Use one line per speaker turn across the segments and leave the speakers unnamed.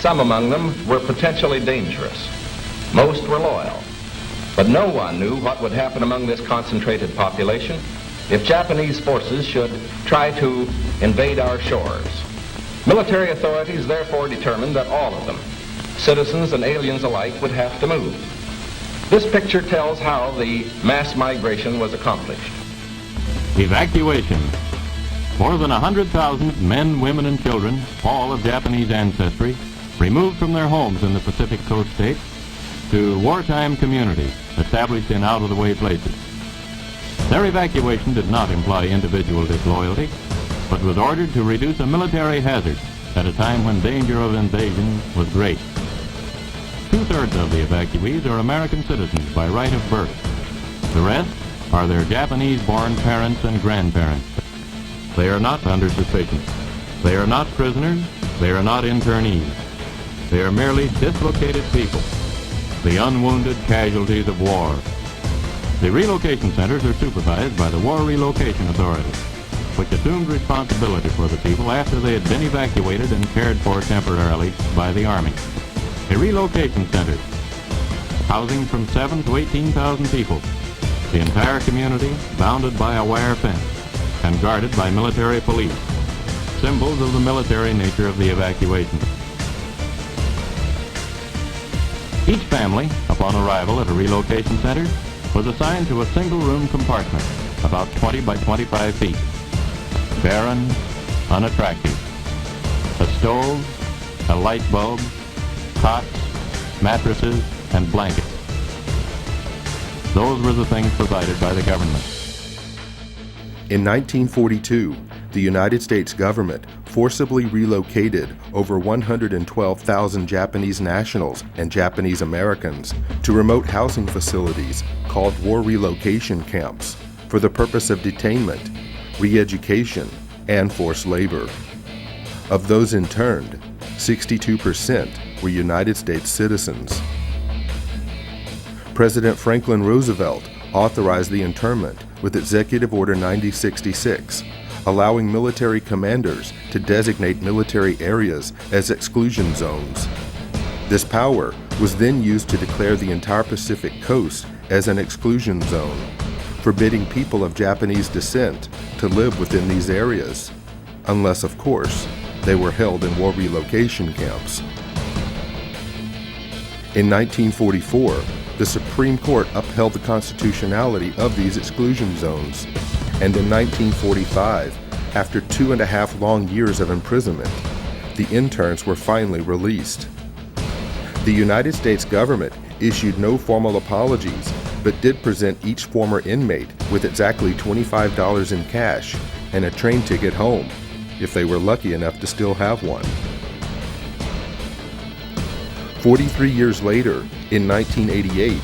Some among them were potentially dangerous. Most were loyal. But no one knew what would happen among this concentrated population if Japanese forces should try to invade our shores. Military authorities therefore determined that all of them, citizens and aliens alike, would have to move. This picture tells how the mass migration was accomplished.
Evacuation. More than 100,000 men, women, and children, all of Japanese ancestry, removed from their homes in the Pacific Coast states to wartime communities established in out-of-the-way places. Their evacuation did not imply individual disloyalty, but was ordered to reduce a military hazard at a time when danger of invasion was great. Two-thirds of the evacuees are American citizens by right of birth. The rest are their Japanese-born parents and grandparents. They are not under suspicion. They are not prisoners. They are not internees. They are merely dislocated people, the unwounded casualties of war. The relocation centers are supervised by the War Relocation Authority, which assumed responsibility for the people after they had been evacuated and cared for temporarily by the Army. A relocation center, housing from 7,000 to 18,000 people, the entire community bounded by a wire fence and guarded by military police, symbols of the military nature of the evacuation. Each family, upon arrival at a relocation center, was assigned to a single-room compartment, about 20 by 25 feet. Barren, unattractive. A stove, a light bulb, cots, mattresses, and blankets. Those were the things provided by the government.
In 1942, the United States government forcibly relocated over 112,000 Japanese nationals and Japanese Americans to remote housing facilities called war relocation camps for the purpose of detainment, re-education, and forced labor. Of those interned, 62% were United States citizens. President Franklin Roosevelt authorized the internment with Executive Order 9066, allowing military commanders to designate military areas as exclusion zones. This power was then used to declare the entire Pacific coast as an exclusion zone, forbidding people of Japanese descent to live within these areas, unless, of course, they were held in war relocation camps. In 1944, the Supreme Court upheld the constitutionality of these exclusion zones, and in 1945, after 2.5 long years of imprisonment, the interns were finally released. The United States government issued no formal apologies, but did present each former inmate with exactly $25 in cash and a train ticket home, if they were lucky enough to still have one. 43 years later, in 1988,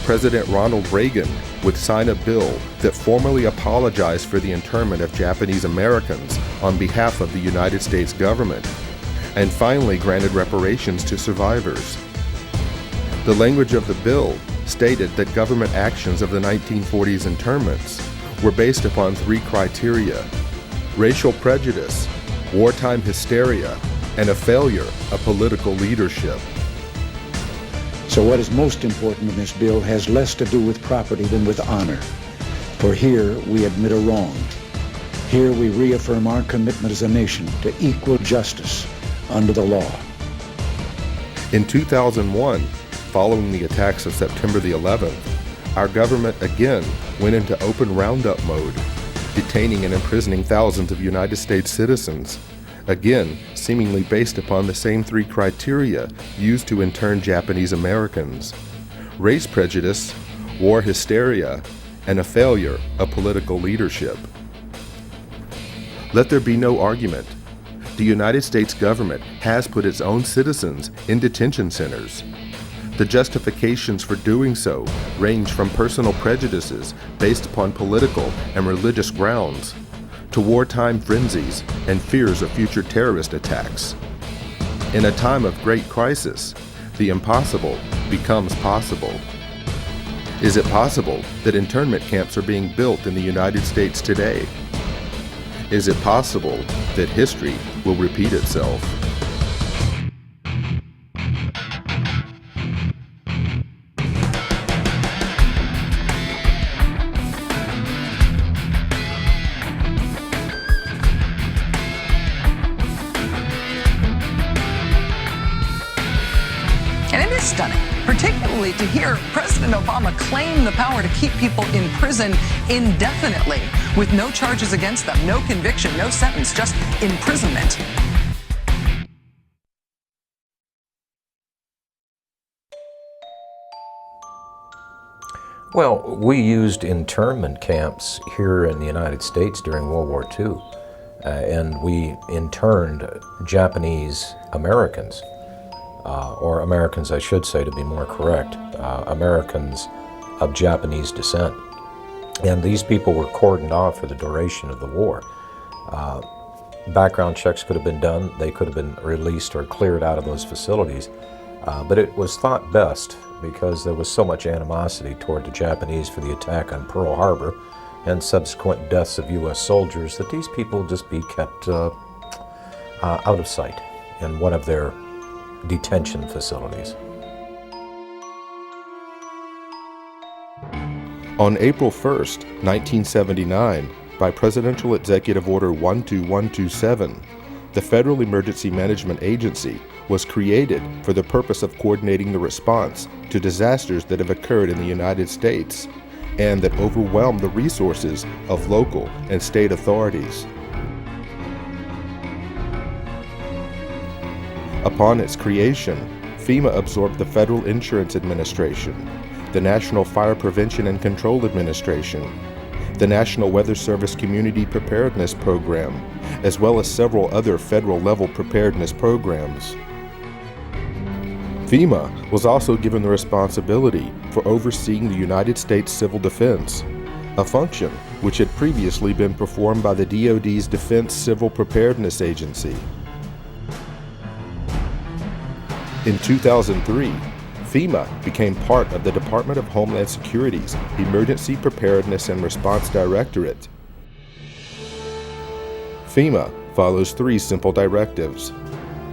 President Ronald Reagan would sign a bill that formally apologized for the internment of Japanese Americans on behalf of the United States government, and finally granted reparations to survivors. The language of the bill stated that government actions of the 1940s internments were based upon 3 criteria: racial prejudice, wartime hysteria, and a failure of political leadership.
So what is most important in this bill has less to do with property than with honor. For here we admit a wrong. Here we reaffirm our commitment as a nation to equal justice under the law.
In 2001, following the attacks of September the 11th, our government again went into open roundup mode, detaining and imprisoning thousands of United States citizens, again seemingly based upon the same 3 criteria used to intern Japanese Americans: race prejudice, war hysteria, and a failure of political leadership. Let there be no argument. The United States government has put its own citizens in detention centers. The justifications for doing so range from personal prejudices based upon political and religious grounds to wartime frenzies and fears of future terrorist attacks. In a time of great crisis, the impossible becomes possible. Is it possible that internment camps are being built in the United States today? Is it possible that history will repeat itself?
stunning, particularly to hear President Obama claim the power to keep people in prison indefinitely with no charges against them, no conviction, no sentence, just imprisonment.
Well, we used internment camps here in the United States during World War II, and we interned Japanese Americans, or Americans, I should say, to be more correct, Americans of Japanese descent. And these people were cordoned off for the duration of the war. Background checks could have been done. They could have been released or cleared out of those facilities. But it was thought best, because there was so much animosity toward the Japanese for the attack on Pearl Harbor and subsequent deaths of U.S. soldiers, that these people just be kept out of sight in one of their detention facilities.
On April 1st, 1979, by Presidential Executive Order 12127, the Federal Emergency Management Agency was created for the purpose of coordinating the response to disasters that have occurred in the United States and that overwhelm the resources of local and state authorities. Upon its creation, FEMA absorbed the Federal Insurance Administration, the National Fire Prevention and Control Administration, the National Weather Service Community Preparedness Program, as well as several other federal-level preparedness programs. FEMA was also given the responsibility for overseeing the United States Civil Defense, a function which had previously been performed by the DoD's Defense Civil Preparedness Agency. In 2003, FEMA became part of the Department of Homeland Security's Emergency Preparedness and Response Directorate. FEMA follows three simple directives.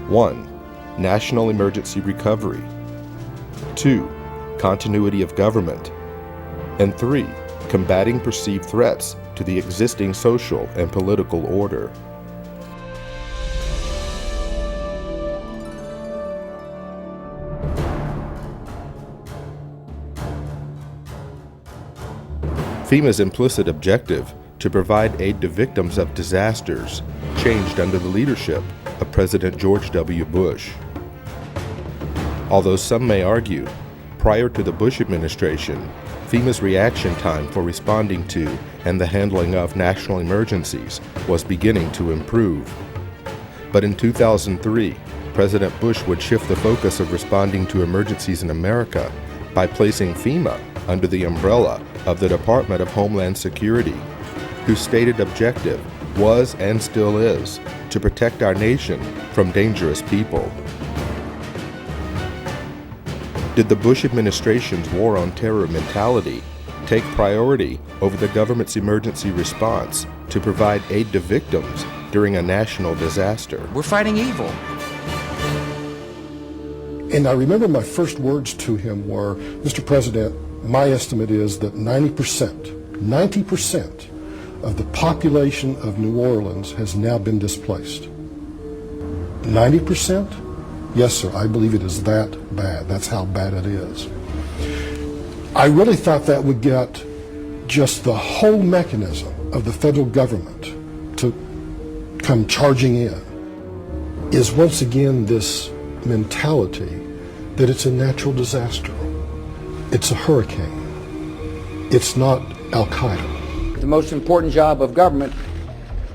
1. National emergency recovery. 2. Continuity of government. And 3. Combating perceived threats to the existing social and political order. FEMA's implicit objective to provide aid to victims of disasters changed under the leadership of President George W. Bush. Although some may argue, prior to the Bush administration, FEMA's reaction time for responding to and the handling of national emergencies was beginning to improve. But in 2003, President Bush would shift the focus of responding to emergencies in America by placing FEMA under the umbrella of the Department of Homeland Security, whose stated objective was and still is to protect our nation from dangerous people. Did the Bush administration's war on terror mentality take priority over the government's emergency response to provide aid to victims during a national disaster?
We're fighting evil.
And I remember my first words to him were, Mr. President, my estimate is that 90% of the population of New Orleans has now been displaced. 90%? Yes, sir, I believe it is that bad. That's how bad it is. I really thought that would get just the whole mechanism of the federal government to come charging in, is once again this mentality that it's a natural disaster. It's a hurricane. It's not Al-Qaeda.
The most important job of government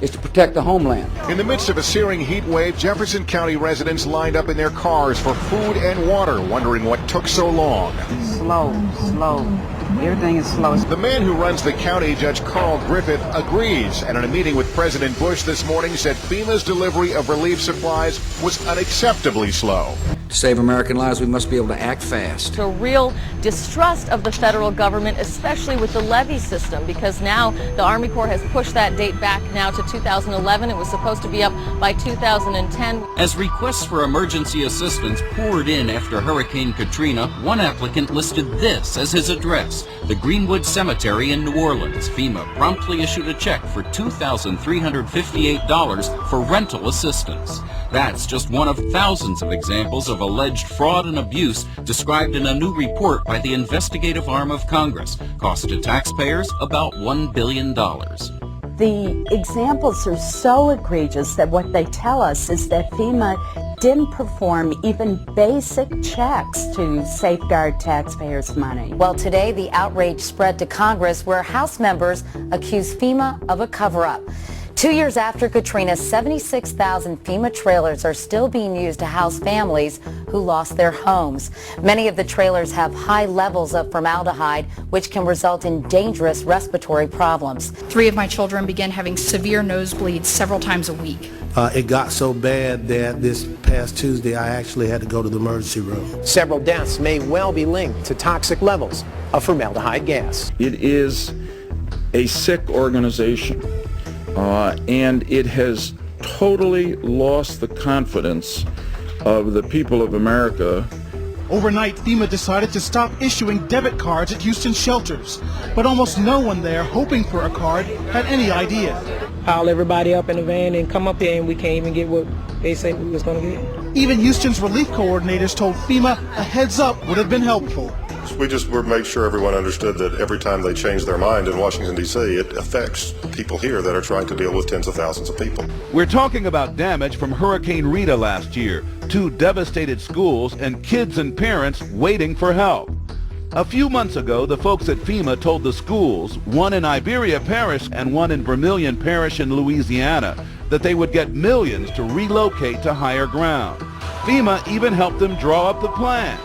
is to protect the homeland.
In the midst of a searing heat wave, Jefferson County residents lined up in their cars for food and water, wondering what took so long.
Slow. Everything is slow.
The man who runs the county, Judge Carl Griffith, agrees, and in a meeting with President Bush this morning said FEMA's delivery of relief supplies was unacceptably slow.
To save American lives, we must be able to act fast.
A real distrust of the federal government, especially with the levee system, because now the Army Corps has pushed that date back now to 2011. It was supposed to be up by 2010.
As requests for emergency assistance poured in after Hurricane Katrina, one applicant listed this as his address, the Greenwood Cemetery in New Orleans. FEMA promptly issued a check for $2,358 for rental assistance. That's just one of thousands of examples of a alleged fraud and abuse described in a new report by the investigative arm of Congress. Cost to taxpayers about $1 billion.
The examples are so egregious that what they tell us is that FEMA didn't perform even basic checks to safeguard taxpayers' money.
Well, today the outrage spread to Congress where House members accuse FEMA of a cover-up. 2 years after Katrina, 76,000 FEMA trailers are still being used to house families who lost their homes. Many of the trailers have high levels of formaldehyde, which can result in dangerous respiratory problems.
3 of my children began having severe nosebleeds several times a week.
It got so bad that this past Tuesday I actually had to go to the emergency room.
Several deaths may well be linked to toxic levels of formaldehyde gas.
It is a sick organization. And it has totally lost the confidence of the people of America.
Overnight, FEMA decided to stop issuing debit cards at Houston shelters, but almost no one there hoping for a card had any idea.
Pile everybody up in the van and come up here and we can't even get what they said we was going to get.
Even Houston's relief coordinators told FEMA a heads up would have been helpful.
We just made sure everyone understood that every time they change their mind in Washington, D.C., it affects people here that are trying to deal with tens of thousands of people.
We're talking about damage from Hurricane Rita last year, 2 devastated schools and kids and parents waiting for help. A few months ago, the folks at FEMA told the schools, one in Iberia Parish and one in Vermilion Parish in Louisiana, that they would get millions to relocate to higher ground. FEMA even helped them draw up the plans.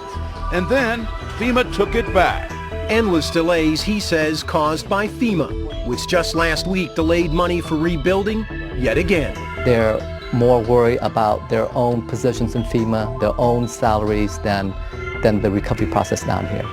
And then FEMA took it back.
Endless delays, he says, caused by FEMA, which just last week delayed money for rebuilding yet again.
They're more worried about their own positions in FEMA, their own salaries, than the recovery process down here.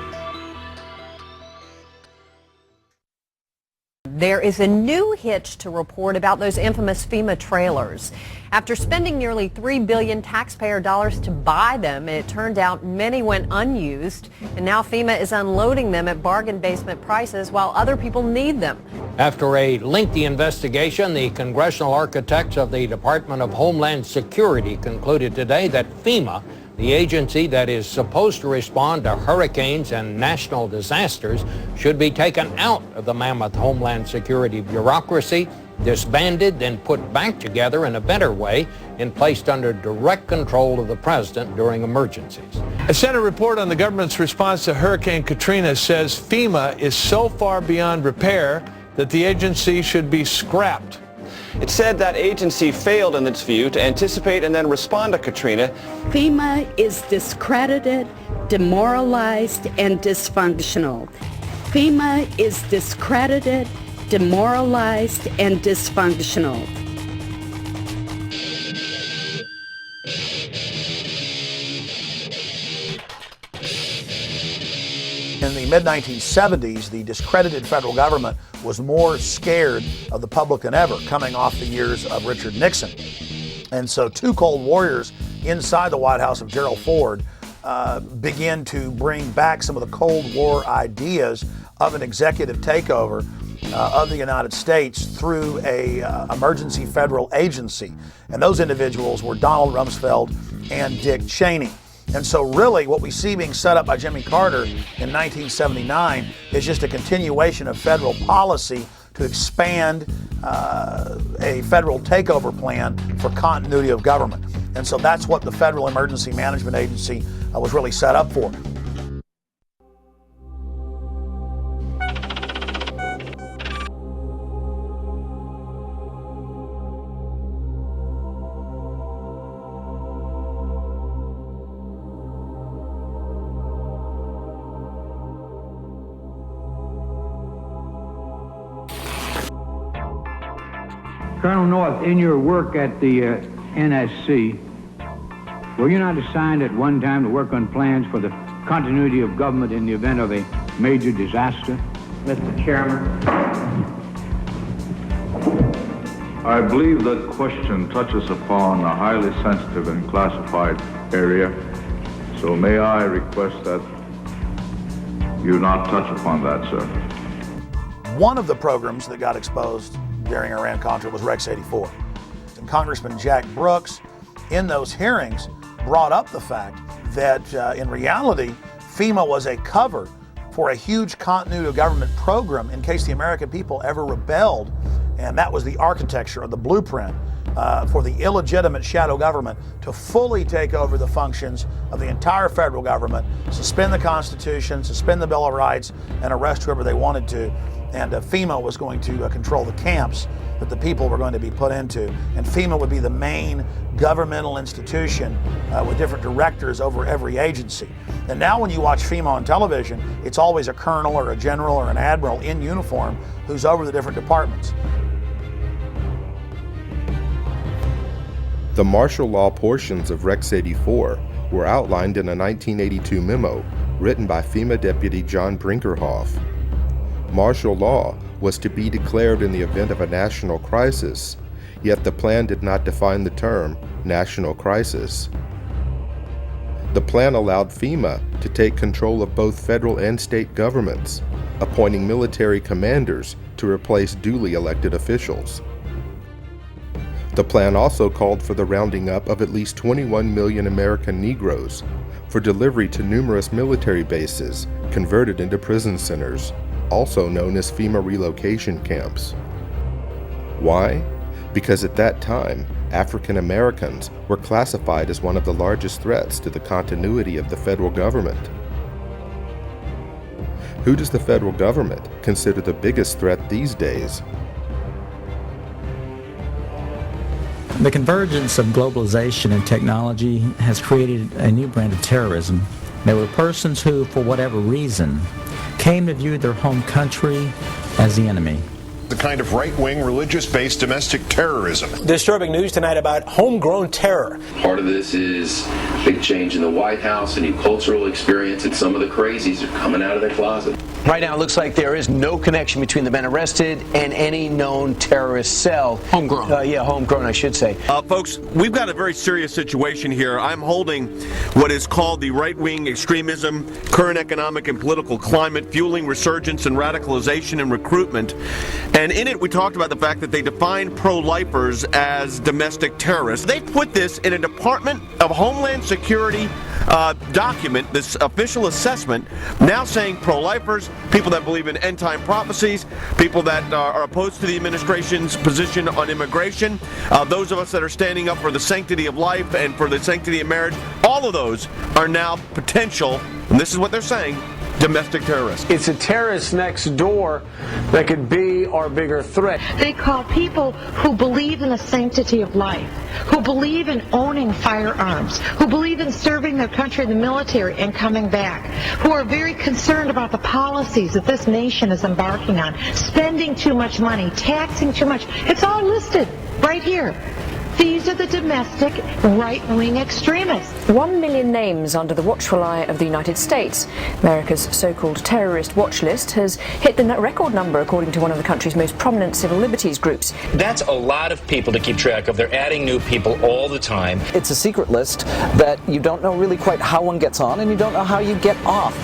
There is a new hitch to report about those infamous FEMA trailers. After spending nearly $3 billion taxpayer dollars to buy them, it turned out many went unused, and now FEMA is unloading them at bargain basement prices while other people need them.
After a lengthy investigation, the congressional architects of the Department of Homeland Security concluded today that FEMA, the agency that is supposed to respond to hurricanes and national disasters, should be taken out of the mammoth Homeland Security bureaucracy, disbanded, then put back together in a better way and placed under direct control of the president during emergencies.
A Senate report on the government's response to Hurricane Katrina says FEMA is so far beyond repair that the agency should be scrapped.
It said that agency failed in its view to anticipate and then respond to Katrina.
FEMA is discredited, demoralized, and dysfunctional. FEMA is discredited, demoralized, and dysfunctional.
In the mid-1970s, the discredited federal government was more scared of the public than ever, coming off the years of Richard Nixon. And so 2 Cold Warriors inside the White House of Gerald Ford began to bring back some of the Cold War ideas of an executive takeover of the United States through a emergency federal agency. And those individuals were Donald Rumsfeld and Dick Cheney. And so really what we see being set up by Jimmy Carter in 1979 is just a continuation of federal policy to expand a federal takeover plan for continuity of government. And so that's what the Federal Emergency Management Agency was really set up for.
Colonel North, in your work at the NSC, were you not assigned at one time to work on plans for the continuity of government in the event of a major disaster?
Mr. Chairman.
I believe that question touches upon a highly sensitive and classified area, so may I request that you not touch upon that, sir.
One of the programs that got exposed during Iran-Contra was Rex 84. And Congressman Jack Brooks, in those hearings, brought up the fact that in reality, FEMA was a cover for a huge continuity of government program in case the American people ever rebelled. And that was the architecture or the blueprint for the illegitimate shadow government to fully take over the functions of the entire federal government, suspend the Constitution, suspend the Bill of Rights, and arrest whoever they wanted to. And FEMA was going to control the camps that the people were going to be put into. And FEMA would be the main governmental institution with different directors over every agency. And now when you watch FEMA on television, it's always a colonel or a general or an admiral in uniform who's over the different departments.
The martial law portions of Rex 84 were outlined in a 1982 memo written by FEMA Deputy John Brinkerhoff. Martial law was to be declared in the event of a national crisis, yet the plan did not define the term national crisis. The plan allowed FEMA to take control of both federal and state governments, appointing military commanders to replace duly elected officials. The plan also called for the rounding up of at least 21 million American Negroes for delivery to numerous military bases converted into prison centers, also known as FEMA relocation camps. Why? Because at that time, African Americans were classified as one of the largest threats to the continuity of the federal government. Who does the federal government consider the biggest threat these days?
The convergence of globalization and technology has created a new brand of terrorism. There were persons who, for whatever reason, came to view their home country as the enemy.
The kind of right-wing, religious-based domestic terrorism.
Disturbing news tonight about homegrown terror.
Part of this is a big change in the White House, a new cultural experience, and some of the crazies are coming out of their closet.
Right now, it looks like there is no connection between the men arrested and any known terrorist cell. Homegrown. Homegrown, I should say.
Folks, we've got a very serious situation here. I'm holding what is called the right-wing extremism, current economic and political climate, fueling resurgence and radicalization and recruitment. And in it, we talked about the fact that they define pro-lifers as domestic terrorists. They put this in a Department of Homeland Security document, this official assessment, now saying pro-lifers, people that believe in end-time prophecies, people that are opposed to the administration's position on immigration, those of us that are standing up for the sanctity of life and for the sanctity of marriage, all of those are now potential, and this is what they're saying, domestic terrorists.
It's a terrorist next door that could be our bigger threat.
They call people who believe in the sanctity of life, who believe in owning firearms, who believe in serving their country in the military and coming back, who are very concerned about the policies that this nation is embarking on, spending too much money, taxing too much. It's all listed right here. These are the domestic right-wing extremists.
1 million names under the watchful eye of the United States. America's so-called terrorist watch list has hit the record number according to one of the country's most prominent civil liberties groups.
That's a lot of people to keep track of. They're adding new people all the time.
It's a secret list that you don't know really quite how one gets on and you don't know how you get off.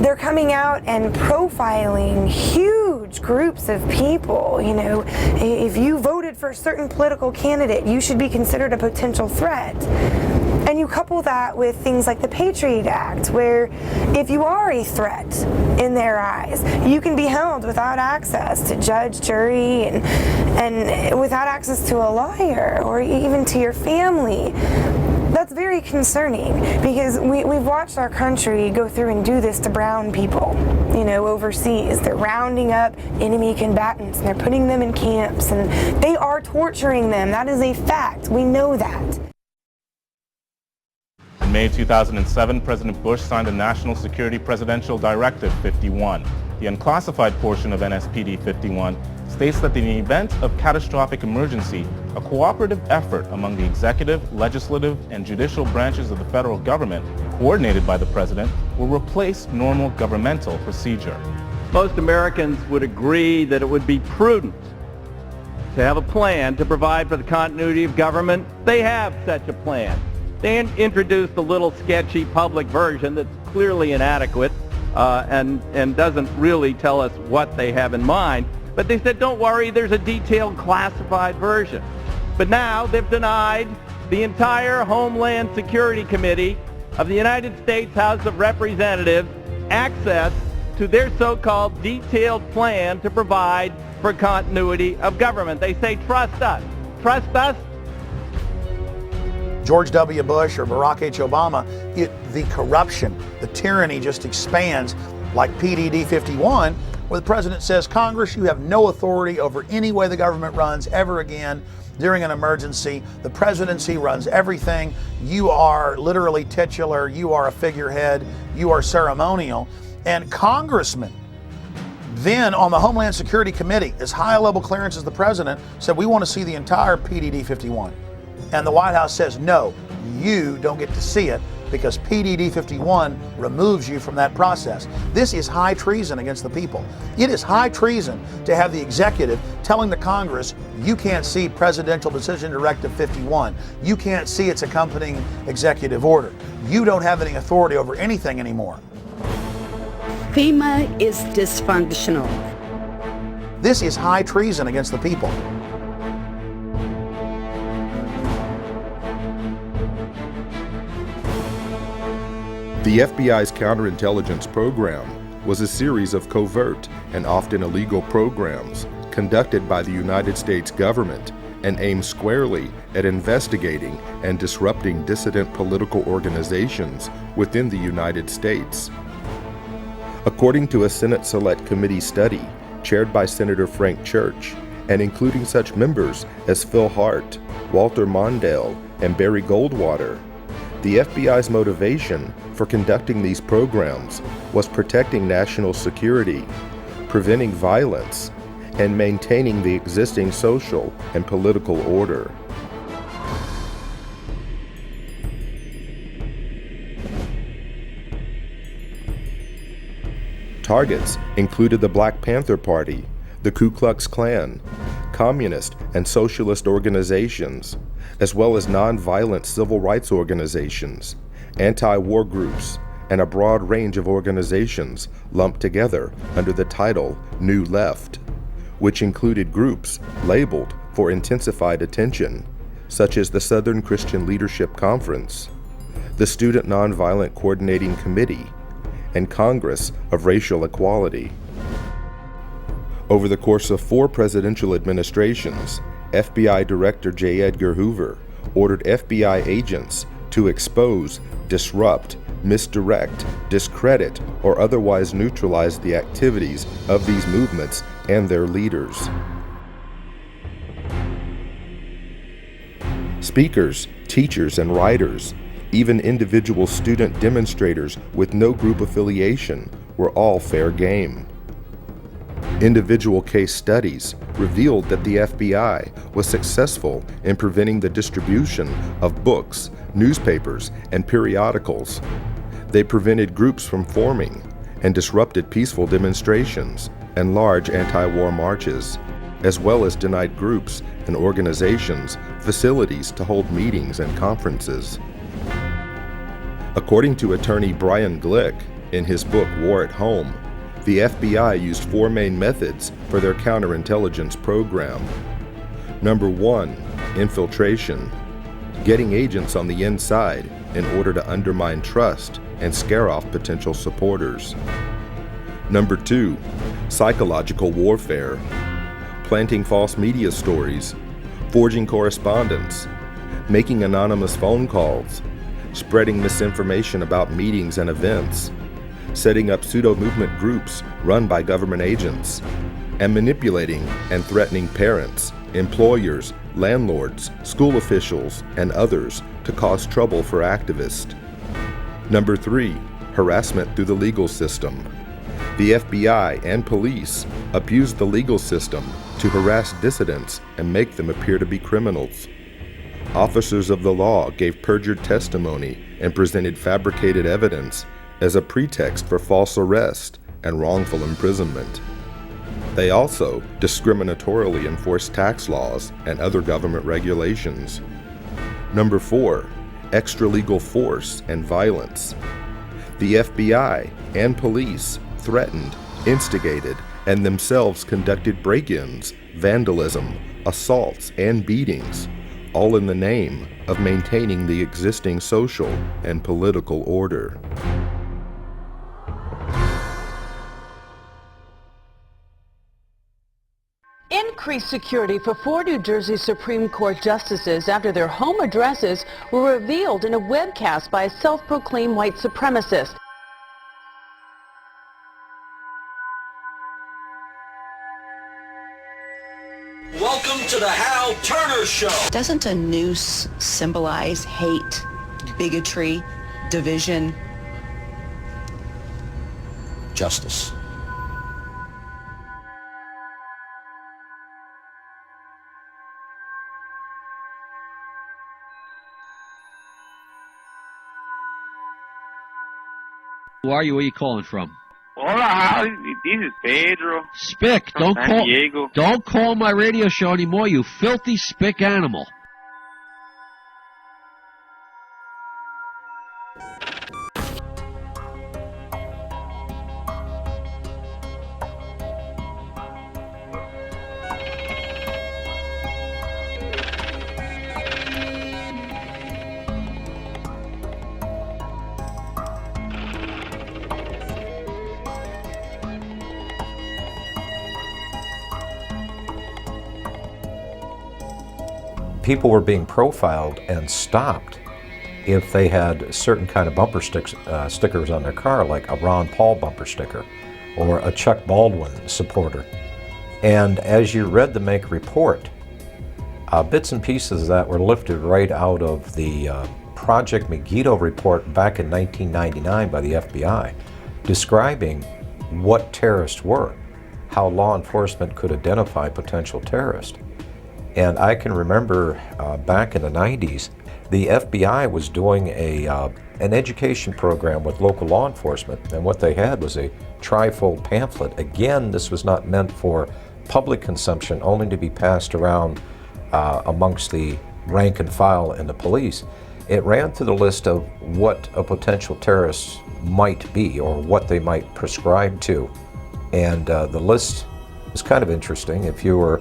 They're coming out and profiling huge groups of people. You know, if you voted for a certain political candidate, you should be considered a potential threat. And you couple that with things like the Patriot Act, where if you are a threat in their eyes, you can be held without access to judge, jury, and without access to a lawyer or even to your family. That's very concerning because we've watched our country go through and do this to brown people, you know, overseas. They're rounding up enemy combatants and they're putting them in camps and they are torturing them. That is a fact. We know that.
In May 2007, President Bush signed the National Security Presidential Directive 51. The unclassified portion of NSPD 51 states that in the event of catastrophic emergency, a cooperative effort among the executive, legislative, and judicial branches of the federal government, coordinated by the president, will replace normal governmental procedure.
Most Americans would agree that it would be prudent to have a plan to provide for the continuity of government. They have such a plan. They introduced a little sketchy public version that's clearly inadequate and doesn't really tell us what they have in mind. But they said, don't worry, there's a detailed classified version. But now they've denied the entire Homeland Security Committee of the United States House of Representatives access to their so-called detailed plan to provide for continuity of government. They say, trust us. Trust us?
George W. Bush or Barack H. Obama, the corruption, the tyranny just expands like PDD 51, where the president says, Congress, you have no authority over any way the government runs ever again during an emergency. The presidency runs everything. You are literally titular. You are a figurehead. You are ceremonial. And congressmen then on the Homeland Security Committee, as high a level clearance as the president, said, we want to see the entire PDD 51. And the White House says, no, you don't get to see it because PDD 51 removes you from that process. This is high treason against the people. It is high treason to have the executive telling the Congress, you can't see Presidential Decision Directive 51. You can't see its accompanying executive order. You don't have any authority over anything anymore.
FEMA is dysfunctional.
This is high treason against the people.
The FBI's counterintelligence program was a series of covert and often illegal programs conducted by the United States government and aimed squarely at investigating and disrupting dissident political organizations within the United States. According to a Senate Select Committee study chaired by Senator Frank Church, and including such members as Phil Hart, Walter Mondale, and Barry Goldwater, the FBI's motivation for conducting these programs was protecting national security, preventing violence, and maintaining the existing social and political order. Targets included the Black Panther Party, the Ku Klux Klan, communist and socialist organizations, as well as nonviolent civil rights organizations, anti-war groups, and a broad range of organizations lumped together under the title New Left, which included groups labeled for intensified attention, such as the Southern Christian Leadership Conference, the Student Nonviolent Coordinating Committee, and Congress of Racial Equality. Over the course of 4 presidential administrations, FBI Director J. Edgar Hoover ordered FBI agents to expose, disrupt, misdirect, discredit, or otherwise neutralize the activities of these movements and their leaders. Speakers, teachers, and writers, even individual student demonstrators with no group affiliation, were all fair game. Individual case studies revealed that the FBI was successful in preventing the distribution of books, newspapers, and periodicals. They prevented groups from forming and disrupted peaceful demonstrations and large anti-war marches, as well as denied groups and organizations facilities to hold meetings and conferences. According to attorney Brian Glick in his book War at Home, the FBI used 4 main methods for their counterintelligence program. Number 1, infiltration, getting agents on the inside in order to undermine trust and scare off potential supporters. Number 2, psychological warfare, planting false media stories, forging correspondence, making anonymous phone calls, spreading misinformation about meetings and events, setting up pseudo-movement groups run by government agents, and manipulating and threatening parents, employers, landlords, school officials, and others to cause trouble for activists. Number 3, harassment through the legal system. The FBI and police abused the legal system to harass dissidents and make them appear to be criminals. Officers of the law gave perjured testimony and presented fabricated evidence as a pretext for false arrest and wrongful imprisonment. They also discriminatorily enforced tax laws and other government regulations. Number 4, extralegal force and violence. The FBI and police threatened, instigated, and themselves conducted break-ins, vandalism, assaults, and beatings, all in the name of maintaining the existing social and political order.
Increased security for 4 New Jersey Supreme Court justices after their home addresses were revealed in a webcast by a self-proclaimed white supremacist.
Welcome to the Hal Turner Show.
Doesn't a noose symbolize hate, bigotry, division?
Justice.
Who are you? Where are you calling from?
Hola, this is Pedro.
Spick,
From San Diego.
don't call my radio show anymore, you filthy spick animal.
People were being profiled and stopped if they had certain kind of bumper stickers on their car, like a Ron Paul bumper sticker or a Chuck Baldwin supporter. And as you read the Make report, bits and pieces that were lifted right out of the Project Megiddo report back in 1999 by the FBI, describing what terrorists were, how law enforcement could identify potential terrorists. And I can remember back in the 90s, the FBI was doing an education program with local law enforcement, and what they had was a trifold pamphlet. Again, this was not meant for public consumption, only to be passed around amongst the rank and file in the police. It ran through the list of what a potential terrorist might be or what they might prescribe to. And the list is kind of interesting. If you were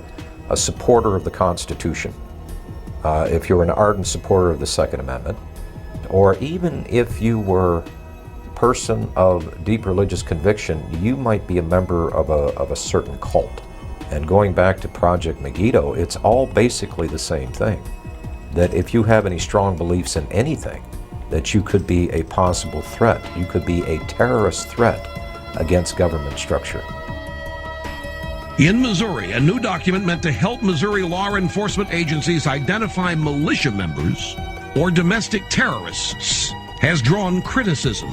a supporter of the Constitution, if you were an ardent supporter of the Second Amendment, or even if you were a person of deep religious conviction, you might be a member of a certain cult. And going back to Project Megiddo, it's all basically the same thing. That if you have any strong beliefs in anything, that you could be a possible threat. You could be a terrorist threat against government structure.
In Missouri, a new document meant to help Missouri law enforcement agencies identify militia members or domestic terrorists has drawn criticism.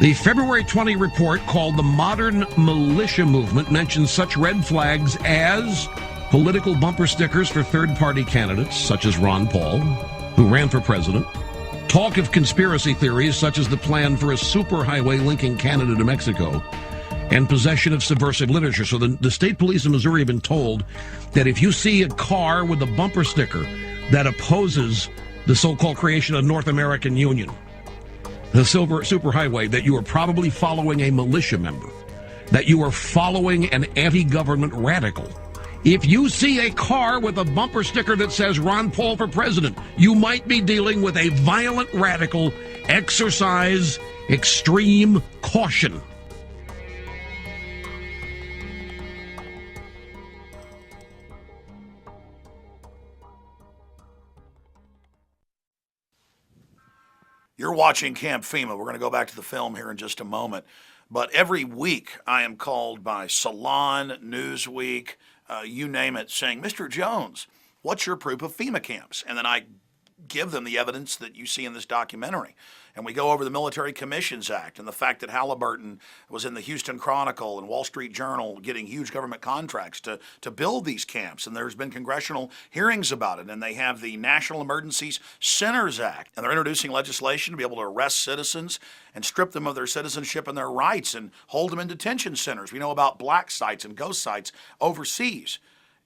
The February 20 report called the Modern Militia Movement mentions such red flags as political bumper stickers for third-party candidates, such as Ron Paul, who ran for president, talk of conspiracy theories such as the plan for a superhighway linking Canada to Mexico, and possession of subversive literature. So the state police in Missouri have been told that if you see a car with a bumper sticker that opposes the so-called creation of North American Union, the superhighway, that you are probably following a militia member, that you are following an anti-government radical. If you see a car with a bumper sticker that says Ron Paul for president, you might be dealing with a violent radical. Exercise extreme caution.
You're watching Camp FEMA. We're going to go back to the film here in just a moment. But every week I am called by Salon, Newsweek, you name it, saying, Mr. Jones, what's your proof of FEMA camps? And then I give them the evidence that you see in this documentary. And we go over the Military Commissions Act and the fact that Halliburton was in the Houston Chronicle and Wall Street Journal getting huge government contracts to build these camps. And there's been congressional hearings about it. And they have the National Emergencies Centers Act. And they're introducing legislation to be able to arrest citizens and strip them of their citizenship and their rights and hold them in detention centers. We know about black sites and ghost sites overseas.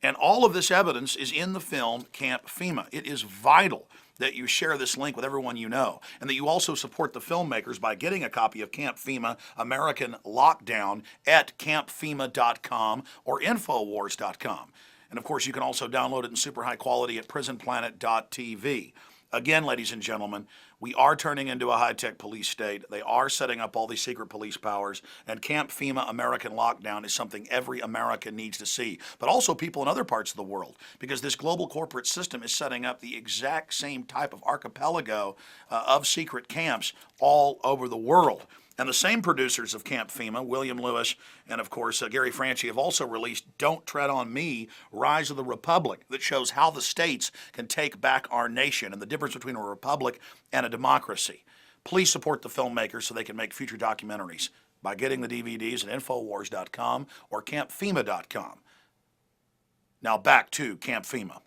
And all of this evidence is in the film Camp FEMA. It is vital that you share this link with everyone you know, and that you also support the filmmakers by getting a copy of Camp FEMA American Lockdown at campfema.com or infowars.com. And of course, you can also download it in super high quality at prisonplanet.tv. Again, ladies and gentlemen, we are turning into a high-tech police state. They are setting up all these secret police powers, and camp-FEMA American lockdown is something every American needs to see, but also people in other parts of the world, because this global corporate system is setting up the exact same type of archipelago of secret camps all over the world. And the same producers of camp-FEMA, William Lewis and, of course, Gary Franchi, have also released Don't Tread on Me, Rise of the Republic, that shows how the states can take back our nation and the difference between a republic and a democracy. Please support the filmmakers so they can make future documentaries by getting the DVDs at Infowars.com or CampFEMA.com. Now back to camp-FEMA.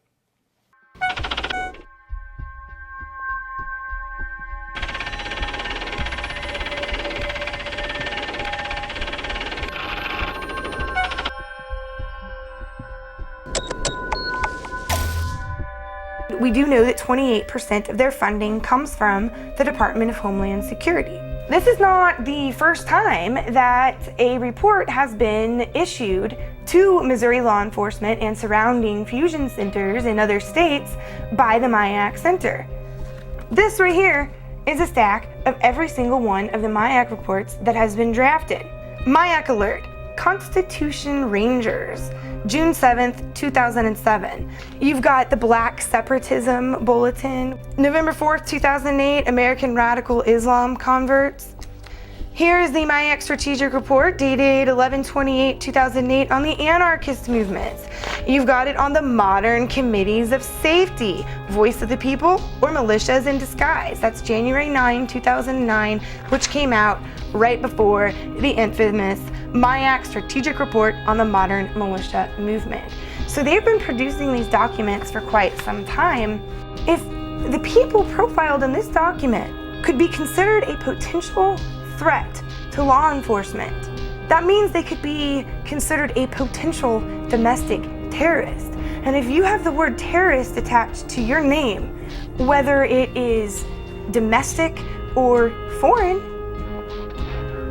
We do know that 28% of their funding comes from the Department of Homeland Security. This is not the first time that a report has been issued to Missouri law enforcement and surrounding fusion centers in other states by the MIAC Center. This right here is a stack of every single one of the MIAC reports that has been drafted. MIAC Alert, Constitution Rangers, June 7th, 2007. You've got the Black Separatism Bulletin, November 4th, 2008, American Radical Islam Converts. Here is the MIAC Strategic Report dated 11/28/2008 on the anarchist movements. You've got it on the Modern Committees of Safety, Voice of the People, or Militias in Disguise. That's January 9, 2009, which came out right before the infamous MIAC Strategic Report on the Modern Militia Movement. So they've been producing these documents for quite some time. If the people profiled in this document could be considered a potential threat to law enforcement, that means they could be considered a potential domestic terrorist. And if you have the word terrorist attached to your name, whether it is domestic or foreign,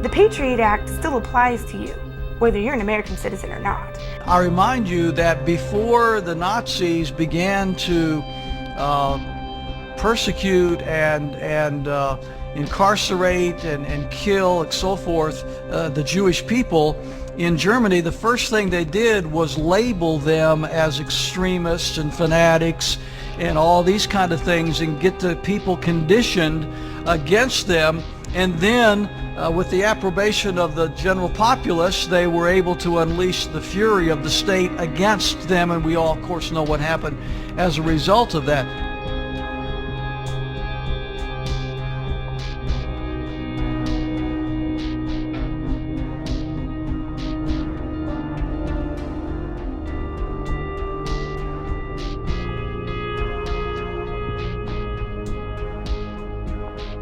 the Patriot Act still applies to you, whether you're an American citizen or not.
I remind you that before the Nazis began to persecute and incarcerate and kill and so forth the Jewish people in Germany, the first thing they did was label them as extremists and fanatics and all these kind of things and get the people conditioned against them. And then with the approbation of the general populace, they were able to unleash the fury of the state against them, and we all of course know what happened as a result of that.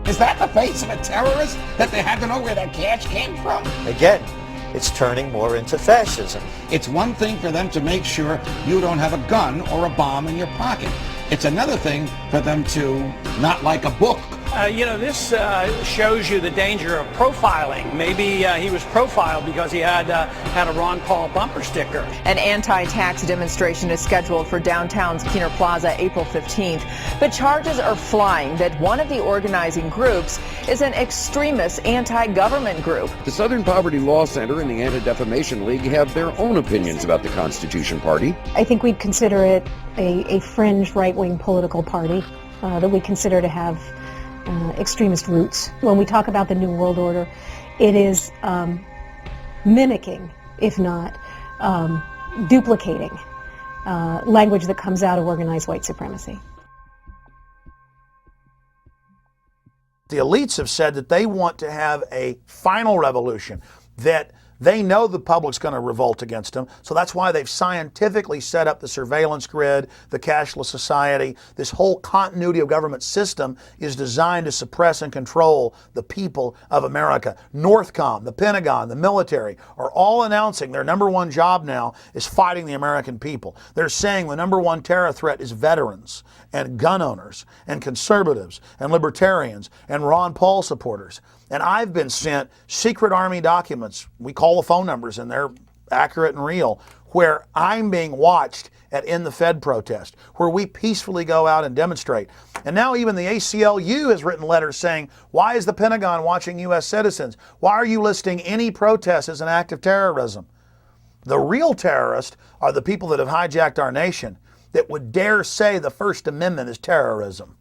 Is that the face of a terrorist that they had to know where that cash came from?
Again, it's turning more into fascism.
It's one thing for them to make sure you don't have a gun or a bomb in your pocket. It's another thing for them to not like a book.
This shows you the danger of profiling. Maybe he was profiled because he had a Ron Paul bumper sticker.
An anti-tax demonstration is scheduled for downtown's Keener Plaza April 15th, but charges are flying that one of the organizing groups is an extremist anti-government group.
The Southern Poverty Law Center and the Anti-Defamation League have their own opinions about the Constitution Party.
I think we'd consider it a fringe right-wing political party that we consider to have extremist roots. When we talk about the New World Order, it is mimicking, if not duplicating, language that comes out of organized white supremacy.
The elites have said that they want to have a final revolution, that they know the public's going to revolt against them, so that's why they've scientifically set up the surveillance grid, the cashless society. This whole continuity of government system is designed to suppress and control the people of America. Northcom, the Pentagon, the military are all announcing their number one job now is fighting the American people. They're saying the number one terror threat is veterans and gun owners and conservatives and libertarians and Ron Paul supporters. And I've been sent secret Army documents. We call the phone numbers and they're accurate and real, where I'm being watched at In the Fed protest, where we peacefully go out and demonstrate. And now even the ACLU has written letters saying, why is the Pentagon watching U.S. citizens? Why are you listing any protest as an act of terrorism? The real terrorists are the people that have hijacked our nation that would dare say the First Amendment is terrorism.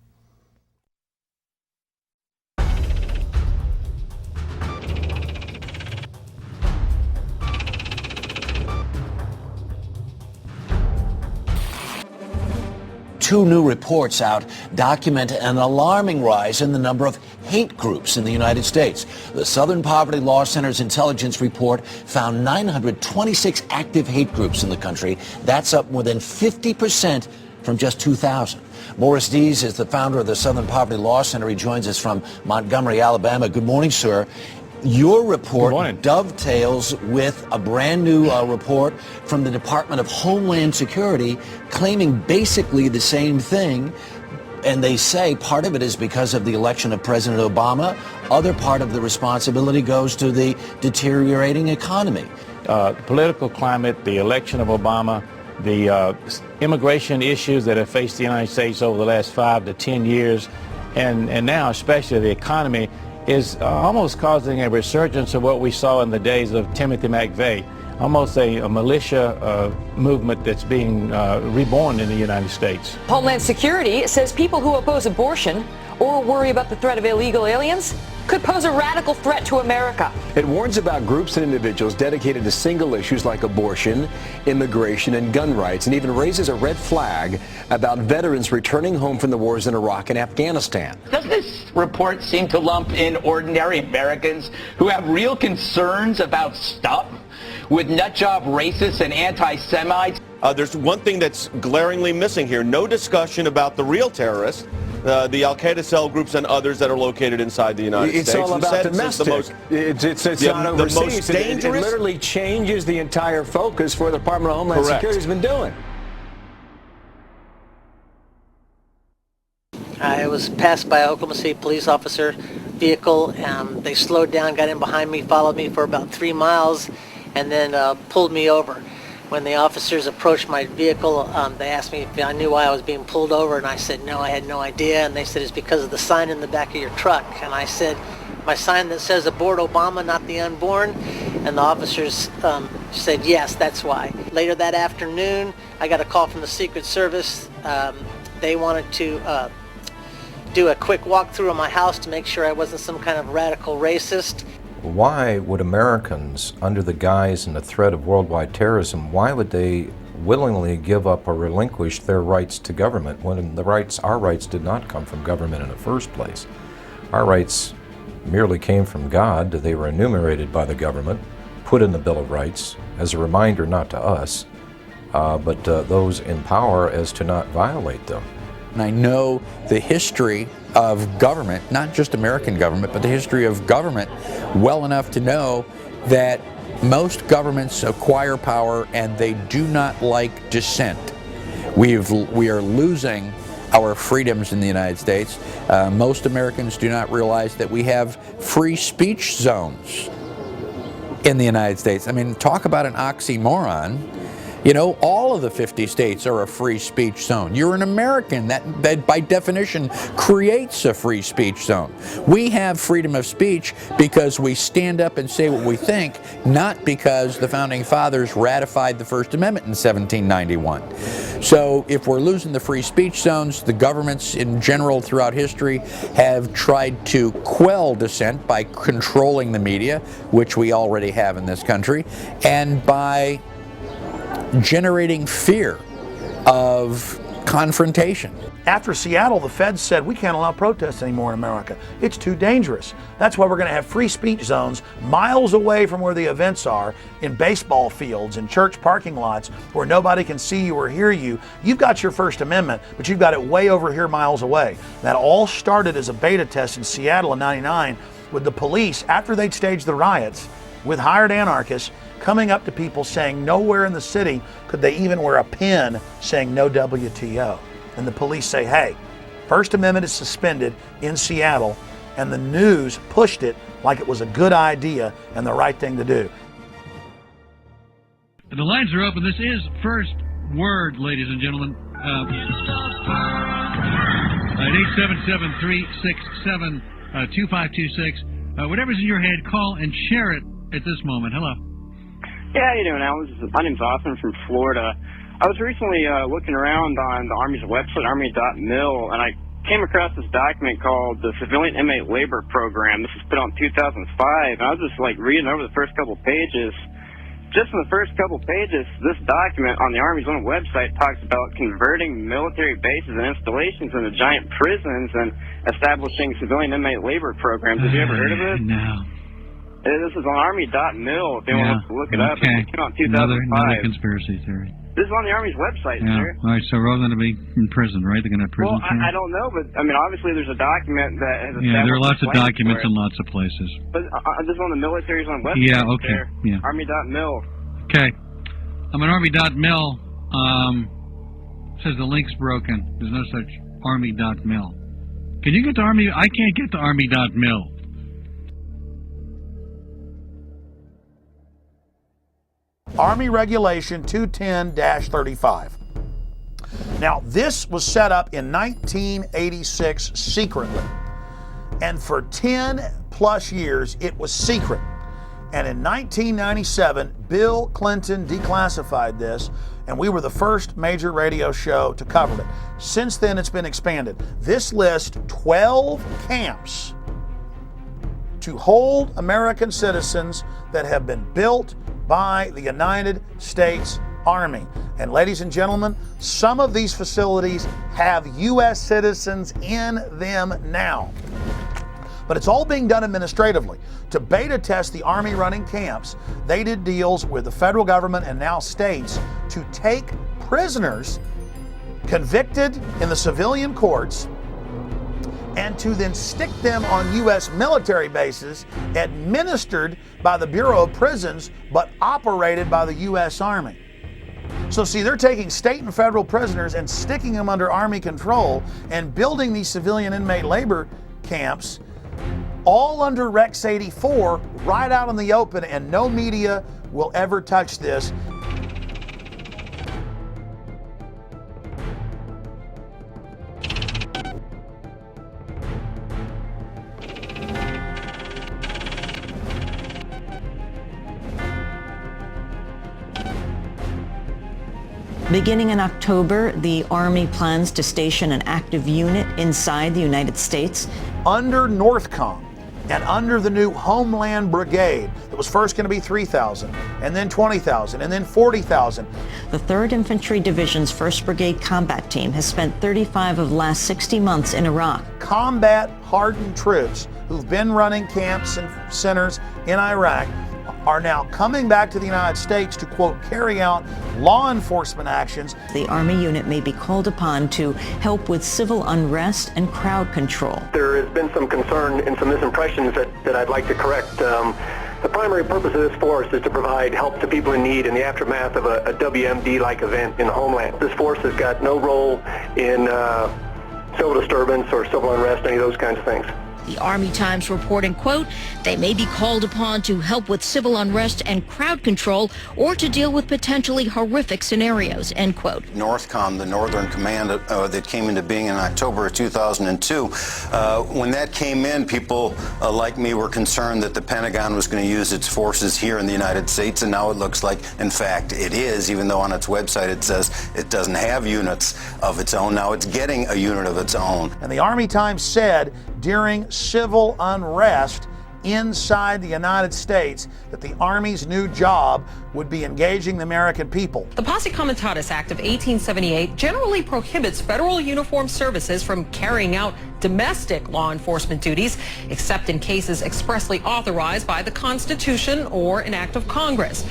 Two new reports out document an alarming rise in the number of hate groups in the United States. The Southern Poverty Law Center's intelligence report found 926 active hate groups in the country. That's up more than 50% from just 2000. Morris Dees is the founder of the Southern Poverty Law Center. He joins us from Montgomery, Alabama. Good morning, sir. Your report dovetails with a brand new report from the Department of Homeland Security claiming basically the same thing. And they say part of it is because of the election of President Obama. Other part of the responsibility goes to the deteriorating economy.
The political climate, the election of Obama, the immigration issues that have faced the United States over the last 5 to 10 years, and now especially the economy, is almost causing a resurgence of what we saw in the days of Timothy McVeigh, almost a militia movement that's being reborn in the United States.
Homeland Security says people who oppose abortion or worry about the threat of illegal aliens could pose a radical threat to America.
It warns about groups and individuals dedicated to single issues like abortion, immigration, and gun rights, and even raises a red flag about veterans returning home from the wars in Iraq and Afghanistan.
Does this report seem to lump in ordinary Americans who have real concerns about stuff with nutjob racists and anti-Semites?
There's one thing that's glaringly missing here. No discussion about the real terrorists, the Al-Qaeda cell groups and others that are located inside the United States.
It's all about domestic. It's not overseas.
The most dangerous.
It literally changes the entire focus for the Department of Homeland Security has been doing.
I was passed by an Oklahoma City police officer vehicle, and they slowed down, got in behind me, followed me for about 3 miles, and then pulled me over. When the officers approached my vehicle, they asked me if I knew why I was being pulled over, and I said no, I had no idea. And they said it's because of the sign in the back of your truck. And I said, my sign that says aboard Obama, not the unborn. And the officers said yes, that's why. Later that afternoon, I got a call from the Secret Service. They wanted to do a quick walkthrough of my house to make sure I wasn't some kind of radical racist.
Why would Americans, under the guise and the threat of worldwide terrorism, why would they willingly give up or relinquish their rights to government when our rights did not come from government in the first place? Our rights merely came from God. They were enumerated by the government, put in the Bill of Rights as a reminder not to us, but those in power as to not violate them.
And I know the history of government, not just American government, but the history of government well enough to know that most governments acquire power and they do not like dissent. We are losing our freedoms in the United States. Most Americans do not realize that we have free speech zones in the United States. I mean, talk about an oxymoron. You know, all of the 50 states are a free speech zone. You're an American. That by definition creates a free speech zone. We have freedom of speech because we stand up and say what we think, not because the Founding Fathers ratified the First Amendment in 1791. So if we're losing the free speech zones, the governments in general throughout history have tried to quell dissent by controlling the media, which we already have in this country, and by generating fear of confrontation.
After Seattle, the feds said we can't allow protests anymore in America. It's too dangerous. That's why we're going to have free speech zones miles away from where the events are, in baseball fields, in church parking lots, where nobody can see you or hear you. You've got your First Amendment, but you've got it way over here miles away. That all started as a beta test in Seattle in '99 with the police, after they'd staged the riots, with hired anarchists, coming up to people saying nowhere in the city could they even wear a pin saying no WTO. And the police say, hey, First Amendment is suspended in Seattle, and the news pushed it like it was a good idea and the right thing to do.
The lines are open. This is First Word, ladies and gentlemen. At 877-367-2526. Whatever's in your head, call and share it at this moment. Hello.
Yeah, how you doing, Alan? My name's Austin from Florida. I was recently looking around on the Army's website, army.mil, and I came across this document called the Civilian Inmate Labor Program. This was put out in 2005, and I was just like reading over the first couple pages. Just in the first couple pages, this document on the Army's own website talks about converting military bases and installations into giant prisons and establishing civilian inmate labor programs. Have you ever heard of this?
No.
This is on army.mil if anyone wants to look it up.
Okay.
It came out in 2005.
Another conspiracy theory.
This is on the Army's website,
Yeah.
sir.
All right, so we're all going to be in prison, right? They're going to have prison
Well,
camps?
I don't know, but I mean, obviously there's a document that has
Yeah, there are lots of
plans
documents
for it.
in lots of places.
But this is on the military's own website.
Yeah, okay.
There.
Yeah.
Army.mil.
Okay. I'm on army.mil. Says the link's broken. There's no such army.mil. Can you get to army? I can't get to army.mil.
Army Regulation 210-35. Now, this was set up in 1986 secretly. And for 10 plus years, it was secret. And in 1997, Bill Clinton declassified this, and we were the first major radio show to cover it. Since then, it's been expanded. This lists 12 camps to hold American citizens that have been built by the United States Army. And ladies and gentlemen, some of these facilities have U.S. citizens in them now. But it's all being done administratively. To beta test the Army running camps, they did deals with the federal government and now states to take prisoners convicted in the civilian courts and to then stick them on U.S. military bases administered by the Bureau of Prisons but operated by the U.S. Army. So see, they're taking state and federal prisoners and sticking them under Army control and building these civilian inmate labor camps all under Rex 84 right out in the open, and no media will ever touch this.
Beginning in October, the Army plans to station an active unit inside the United States.
Under NORTHCOM and under the new Homeland Brigade, that was first going to be 3,000, and then 20,000, and then 40,000.
The 3rd Infantry Division's 1st Brigade combat team has spent 35 of the last 60 months in Iraq.
Combat-hardened troops who've been running camps and centers in Iraq are now coming back to the United States to, quote, carry out law enforcement actions.
The Army unit may be called upon to help with civil unrest and crowd control.
There has been some concern and some misimpressions that I'd like to correct. The primary purpose of this force is to provide help to people in need in the aftermath of a WMD-like event in the homeland. This force has got no role in civil disturbance or civil unrest, any of those kinds of things.
The Army Times reporting, quote, they may be called upon to help with civil unrest and crowd control or to deal with potentially horrific scenarios, end quote.
NORTHCOM, the Northern Command that came into being in October of 2002, when that came in, people like me were concerned that the Pentagon was going to use its forces here in the United States, and now it looks like, in fact, it is, even though on its website it says it doesn't have units of its own. Now it's getting a unit of its own.
And the Army Times said during civil unrest inside the United States that the Army's new job would be engaging the American people.
The Posse Comitatus Act of 1878 generally prohibits federal uniformed services from carrying out domestic law enforcement duties, except in cases expressly authorized by the Constitution or an act of Congress.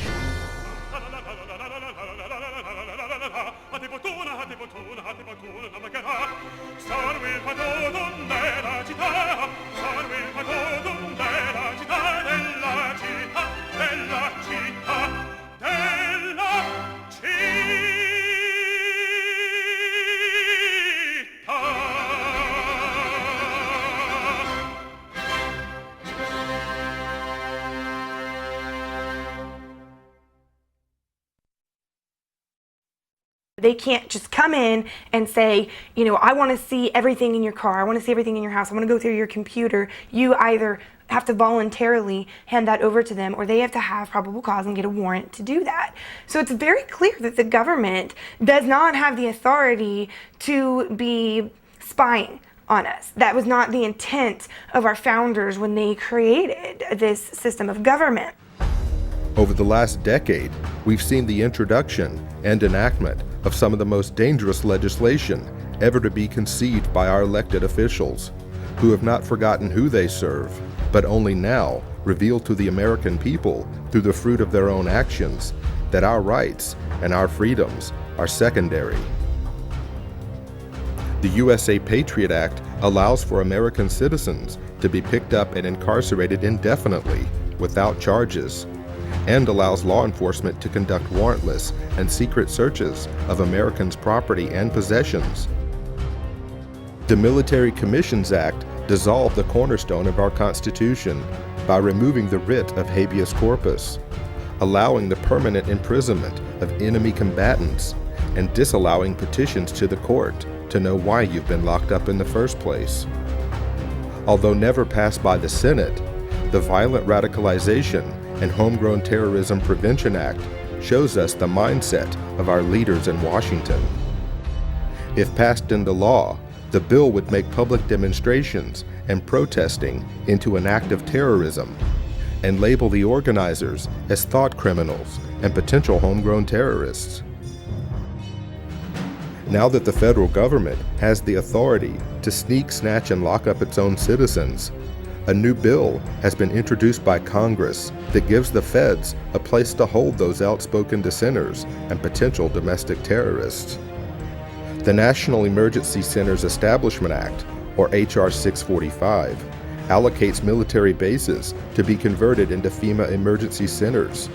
They can't just come in and say, you know, I want to see everything in your car, I want to see everything in your house, I want to go through your computer. You either have to voluntarily hand that over to them, or they have to have probable cause and get a warrant to do that. So it's very clear that the government does not have the authority to be spying on us. That was not the intent of our founders when they created this system of government.
Over the last decade, we've seen the introduction and enactment of some of the most dangerous legislation ever to be conceived by our elected officials, who have not forgotten who they serve, but only now reveal to the American people, through the fruit of their own actions, that our rights and our freedoms are secondary. The USA Patriot Act allows for American citizens to be picked up and incarcerated indefinitely without charges, and allows law enforcement to conduct warrantless and secret searches of Americans' property and possessions. The Military Commissions Act dissolved the cornerstone of our Constitution by removing the writ of habeas corpus, allowing the permanent imprisonment of enemy combatants, and disallowing petitions to the court to know why you've been locked up in the first place. Although never passed by the Senate, the Violent Radicalization and Homegrown Terrorism Prevention Act shows us the mindset of our leaders in Washington. If passed into law, the bill would make public demonstrations and protesting into an act of terrorism and label the organizers as thought criminals and potential homegrown terrorists. Now that the federal government has the authority to sneak, snatch, and lock up its own citizens, a new bill has been introduced by Congress that gives the feds a place to hold those outspoken dissenters and potential domestic terrorists. The National Emergency Centers Establishment Act, or H.R. 645, allocates military bases to be converted into FEMA emergency centers.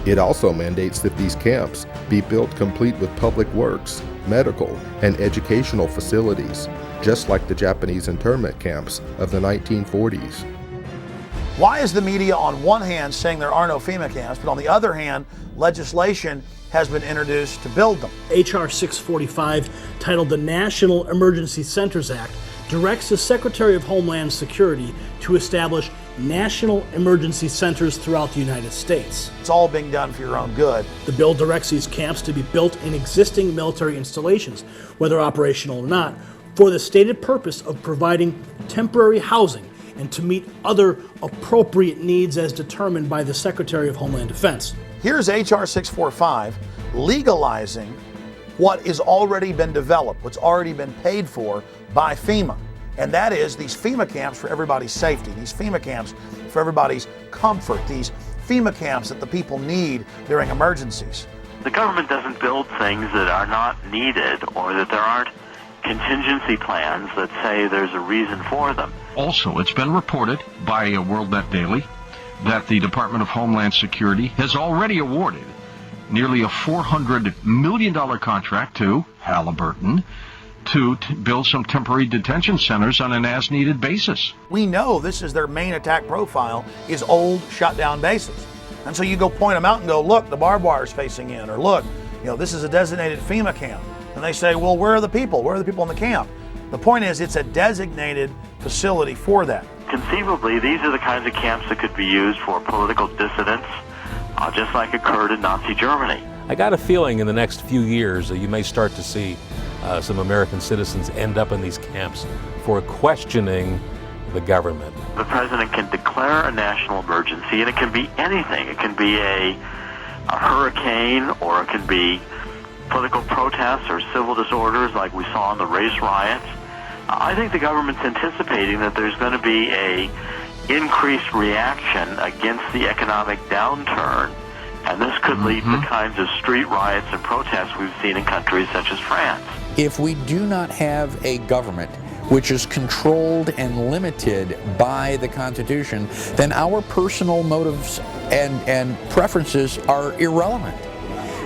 It also mandates that these camps be built complete with public works, medical, and educational facilities, just like the Japanese internment camps of the 1940s.
Why is the media on one hand saying there are no FEMA camps, but on the other hand, legislation has been introduced to build them?
H.R. 645, titled the National Emergency Centers Act, directs the Secretary of Homeland Security to establish national emergency centers throughout the United States.
It's all being done for your own good.
The bill directs these camps to be built in existing military installations, whether operational or not, for the stated purpose of providing temporary housing and to meet other appropriate needs as determined by the Secretary of Homeland Defense.
Here's H.R. 645 legalizing what has already been developed, what's already been paid for by FEMA. And that is these FEMA camps for everybody's safety, these FEMA camps for everybody's comfort, these FEMA camps that the people need during emergencies.
The government doesn't build things that are not needed or that there aren't contingency plans that say there's a reason for them.
Also, it's been reported by WorldNet Daily that the Department of Homeland Security has already awarded nearly a $400 million contract to Halliburton to build some temporary detention centers on an as-needed basis.
We know this is their main attack profile, is old, shut-down bases. And so you go point them out and go, look, the barbed wire's facing in, or look, this is a designated FEMA camp. And they say, well, where are the people? Where are the people in the camp? The point is, it's a designated facility for that.
Conceivably, these are the kinds of camps that could be used for political dissidents, just like occurred in Nazi Germany.
I got a feeling in the next few years that you may start to see some American citizens end up in these camps for questioning the government.
The president can declare a national emergency, and it can be anything. It can be a hurricane, or it can be political protests or civil disorders like we saw in the race riots. I think the government's anticipating that there's going to be a increased reaction against the economic downturn, and this could lead to the kinds of street riots and protests we've seen in countries such as France.
If we do not have a government which is controlled and limited by the Constitution, then our personal motives and preferences are irrelevant.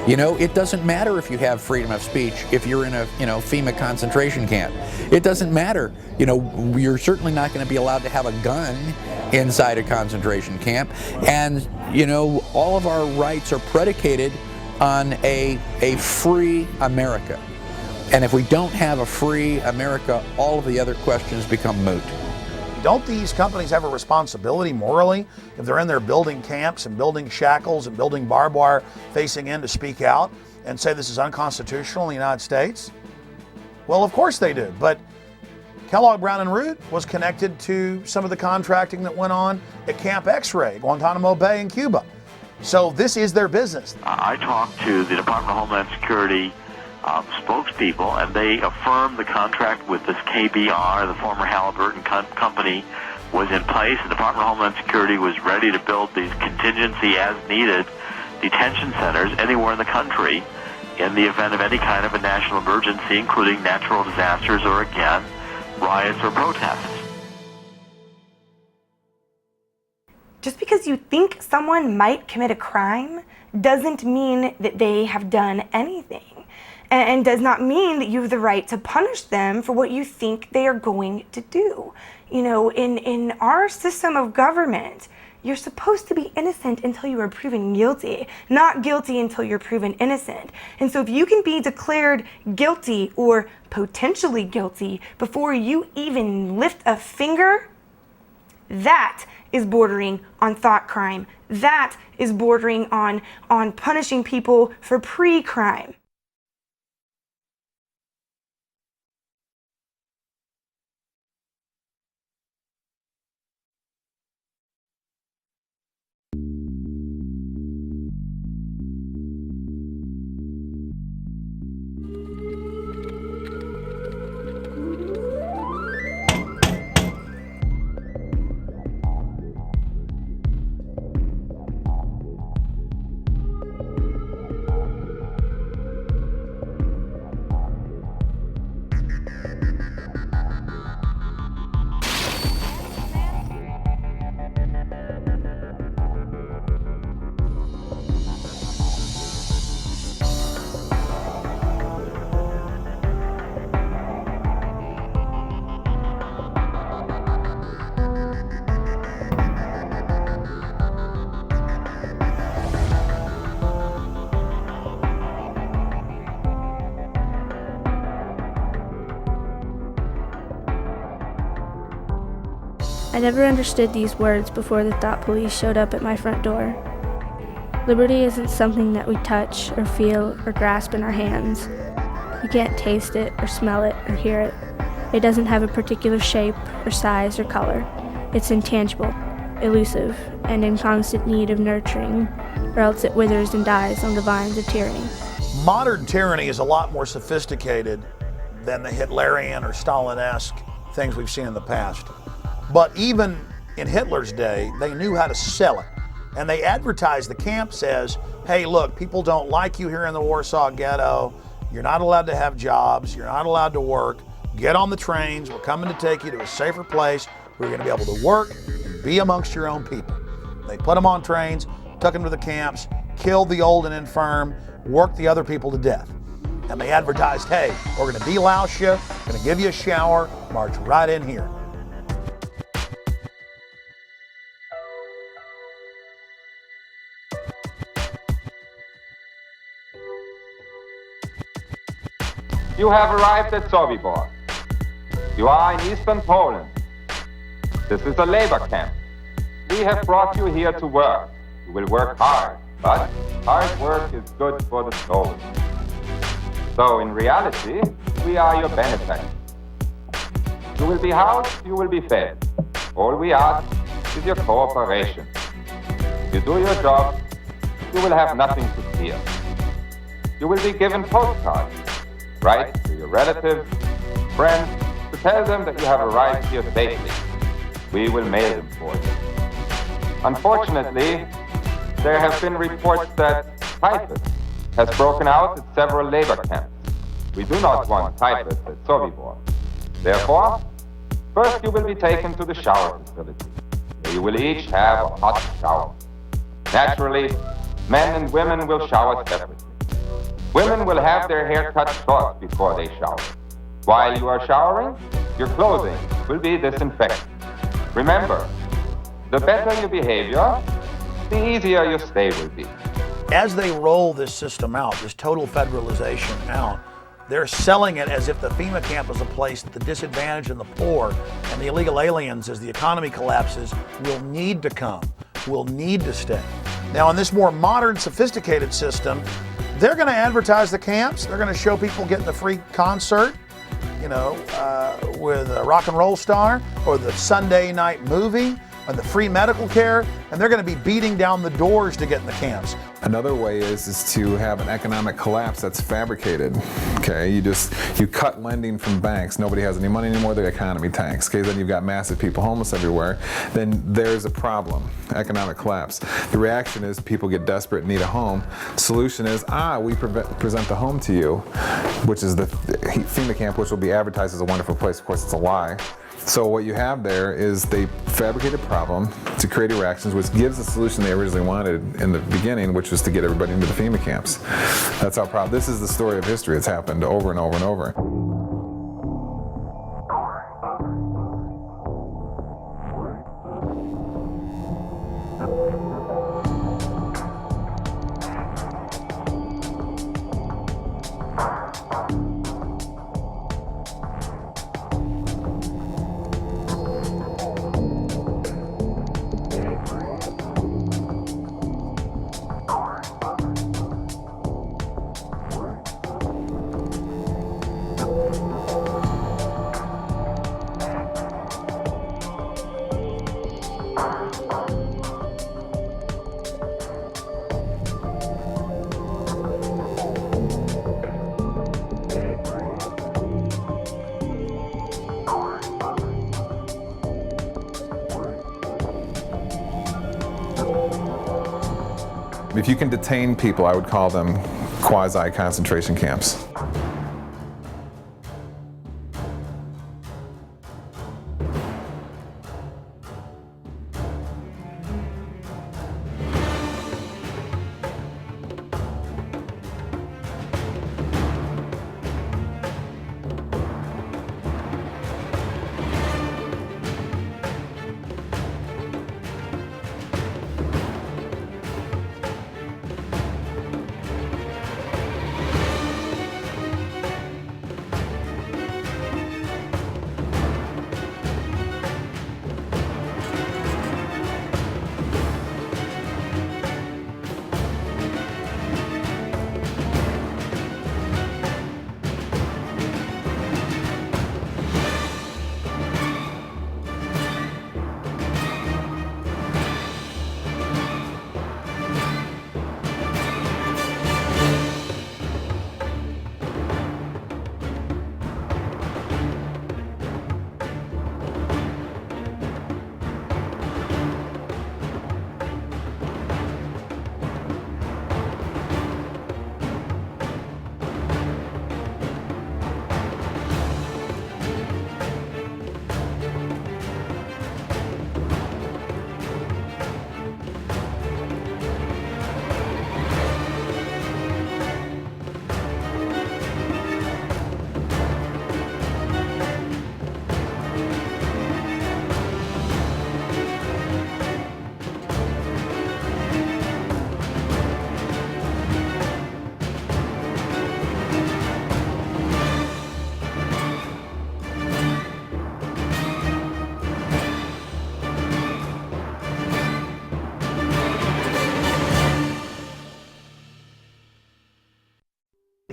It doesn't matter if you have freedom of speech if you're in a FEMA concentration camp. It doesn't matter. You're certainly not going to be allowed to have a gun inside a concentration camp. And all of our rights are predicated on a free America. And if we don't have a free America, all of the other questions become moot.
Don't these companies have a responsibility morally if they're in there building camps and building shackles and building barbed wire facing in to speak out and say this is unconstitutional in the United States? Well, of course they do. But Kellogg Brown and Root was connected to some of the contracting that went on at Camp X-Ray, Guantanamo Bay in Cuba. So this is their business.
I talked to the Department of Homeland Security spokespeople, and they affirmed the contract with this KBR, the former Halliburton company, was in place. The Department of Homeland Security was ready to build these contingency as needed detention centers anywhere in the country in the event of any kind of a national emergency, including natural disasters or, again, riots or protests.
Just because you think someone might commit a crime doesn't mean that they have done anything, and does not mean that you have the right to punish them for what you think they are going to do. You know, in our system of government, you're supposed to be innocent until you are proven guilty, not guilty until you're proven innocent. And so if you can be declared guilty or potentially guilty before you even lift a finger, that is bordering on thought crime. That is bordering on punishing people for pre-crime.
I never understood these words before the thought police showed up at my front door. Liberty isn't something that we touch or feel or grasp in our hands. You can't taste it or smell it or hear it. It doesn't have a particular shape or size or color. It's intangible, elusive, and in constant need of nurturing, or else it withers and dies on the vines of tyranny.
Modern tyranny is a lot more sophisticated than the Hitlerian or Stalin-esque things we've seen in the past. But even in Hitler's day, they knew how to sell it. And they advertised the camps as, hey, look, people don't like you here in the Warsaw Ghetto. You're not allowed to have jobs. You're not allowed to work. Get on the trains. We're coming to take you to a safer place where you're going to be able to work and be amongst your own people. They put them on trains, took them to the camps, killed the old and infirm, worked the other people to death. And they advertised, hey, we're going to delouse you, going to give you a shower, march right in here.
You have arrived at Sobibor. You are in eastern Poland. This is a labor camp. We have brought you here to work. You will work hard, but hard work is good for the soul. So in reality, we are your benefactors. You will be housed, you will be fed. All we ask is your cooperation. If you do your job, you will have nothing to fear. You will be given postcards. Write to your relatives, friends, to tell them that you have arrived here safely. We will mail them for you. Unfortunately, there have been reports that typhus has broken out at several labor camps. We do not want typhus at Sobibor. Therefore, first you will be taken to the shower facility, where you will each have a hot shower. Naturally, men and women will shower separately. Women will have their hair cut short before they shower. While you are showering, your clothing will be disinfected. Remember, the better your behavior, the easier your stay will be.
As they roll this system out, this total federalization out, they're selling it as if the FEMA camp is a place that the disadvantaged and the poor and the illegal aliens, as the economy collapses, will need to come, will need to stay. Now, in this more modern, sophisticated system, they're going to advertise the camps. They're going to show people getting the free concert, with a rock and roll star, or the Sunday night movie, or the free medical care, and they're going to be beating down the doors to get in the camps.
Another way is to have an economic collapse that's fabricated. Okay, you cut lending from banks. Nobody has any money anymore. The economy tanks. Okay, then you've got massive people homeless everywhere. Then there's a problem. Economic collapse. The reaction is people get desperate and need a home. Solution is we present the home to you, which is the FEMA camp, which will be advertised as a wonderful place. Of course, it's a lie. So what you have there is they fabricate a problem to create reactions, which gives the solution they originally wanted in the beginning, which was to get everybody into the FEMA camps. That's how this is the story of history. It's happened over and over and over. If you can detain people, I would call them quasi-concentration camps.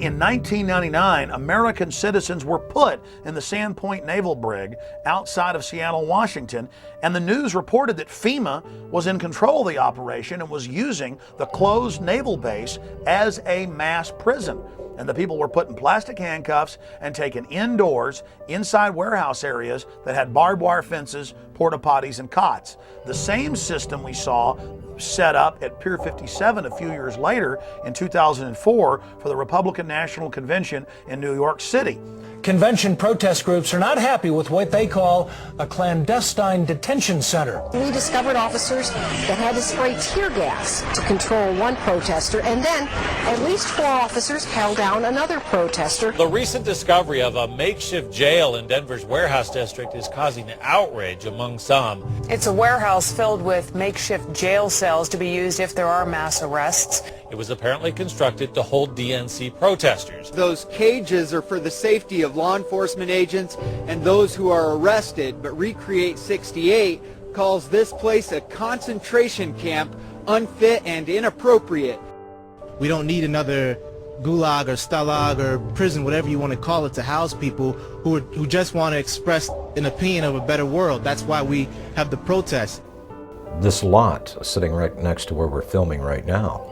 In 1999, American citizens were put in the Sandpoint Naval Brig outside of Seattle, Washington, and the news reported that FEMA was in control of the operation and was using the closed naval base as a mass prison. And the people were put in plastic handcuffs and taken indoors, inside warehouse areas that had barbed wire fences, porta potties, and cots. The same system we saw set up at Pier 57 a few years later in 2004 for the Republican National Convention in New York City.
Convention protest groups are not happy with what they call a clandestine detention center.
We discovered officers that had to spray tear gas to control one protester, and then at least 4 officers held down another protester.
The recent discovery of a makeshift jail in Denver's warehouse district is causing outrage among some.
It's a warehouse filled with makeshift jail cells to be used if there are mass arrests.
It was apparently constructed to hold DNC protesters.
Those cages are for the safety of law enforcement agents and those who are arrested, but Recreate 68 calls this place a concentration camp, unfit and inappropriate.
We don't need another gulag or stalag or prison, whatever you want to call it, to house people who just want to express an opinion of a better world. That's why we have the protests.
This lot sitting right next to where we're filming right now,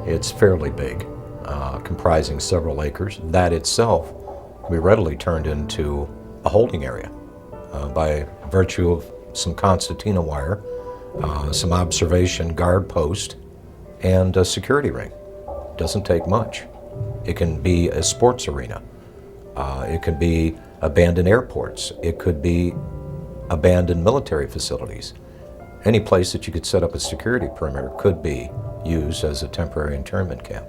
it's fairly big, comprising several acres. That itself can be readily turned into a holding area by virtue of some concertina wire, some observation guard post, and a security ring. Doesn't take much. It can be a sports arena. It could be abandoned airports. It could be abandoned military facilities. Any place that you could set up a security perimeter could be used as a temporary internment camp.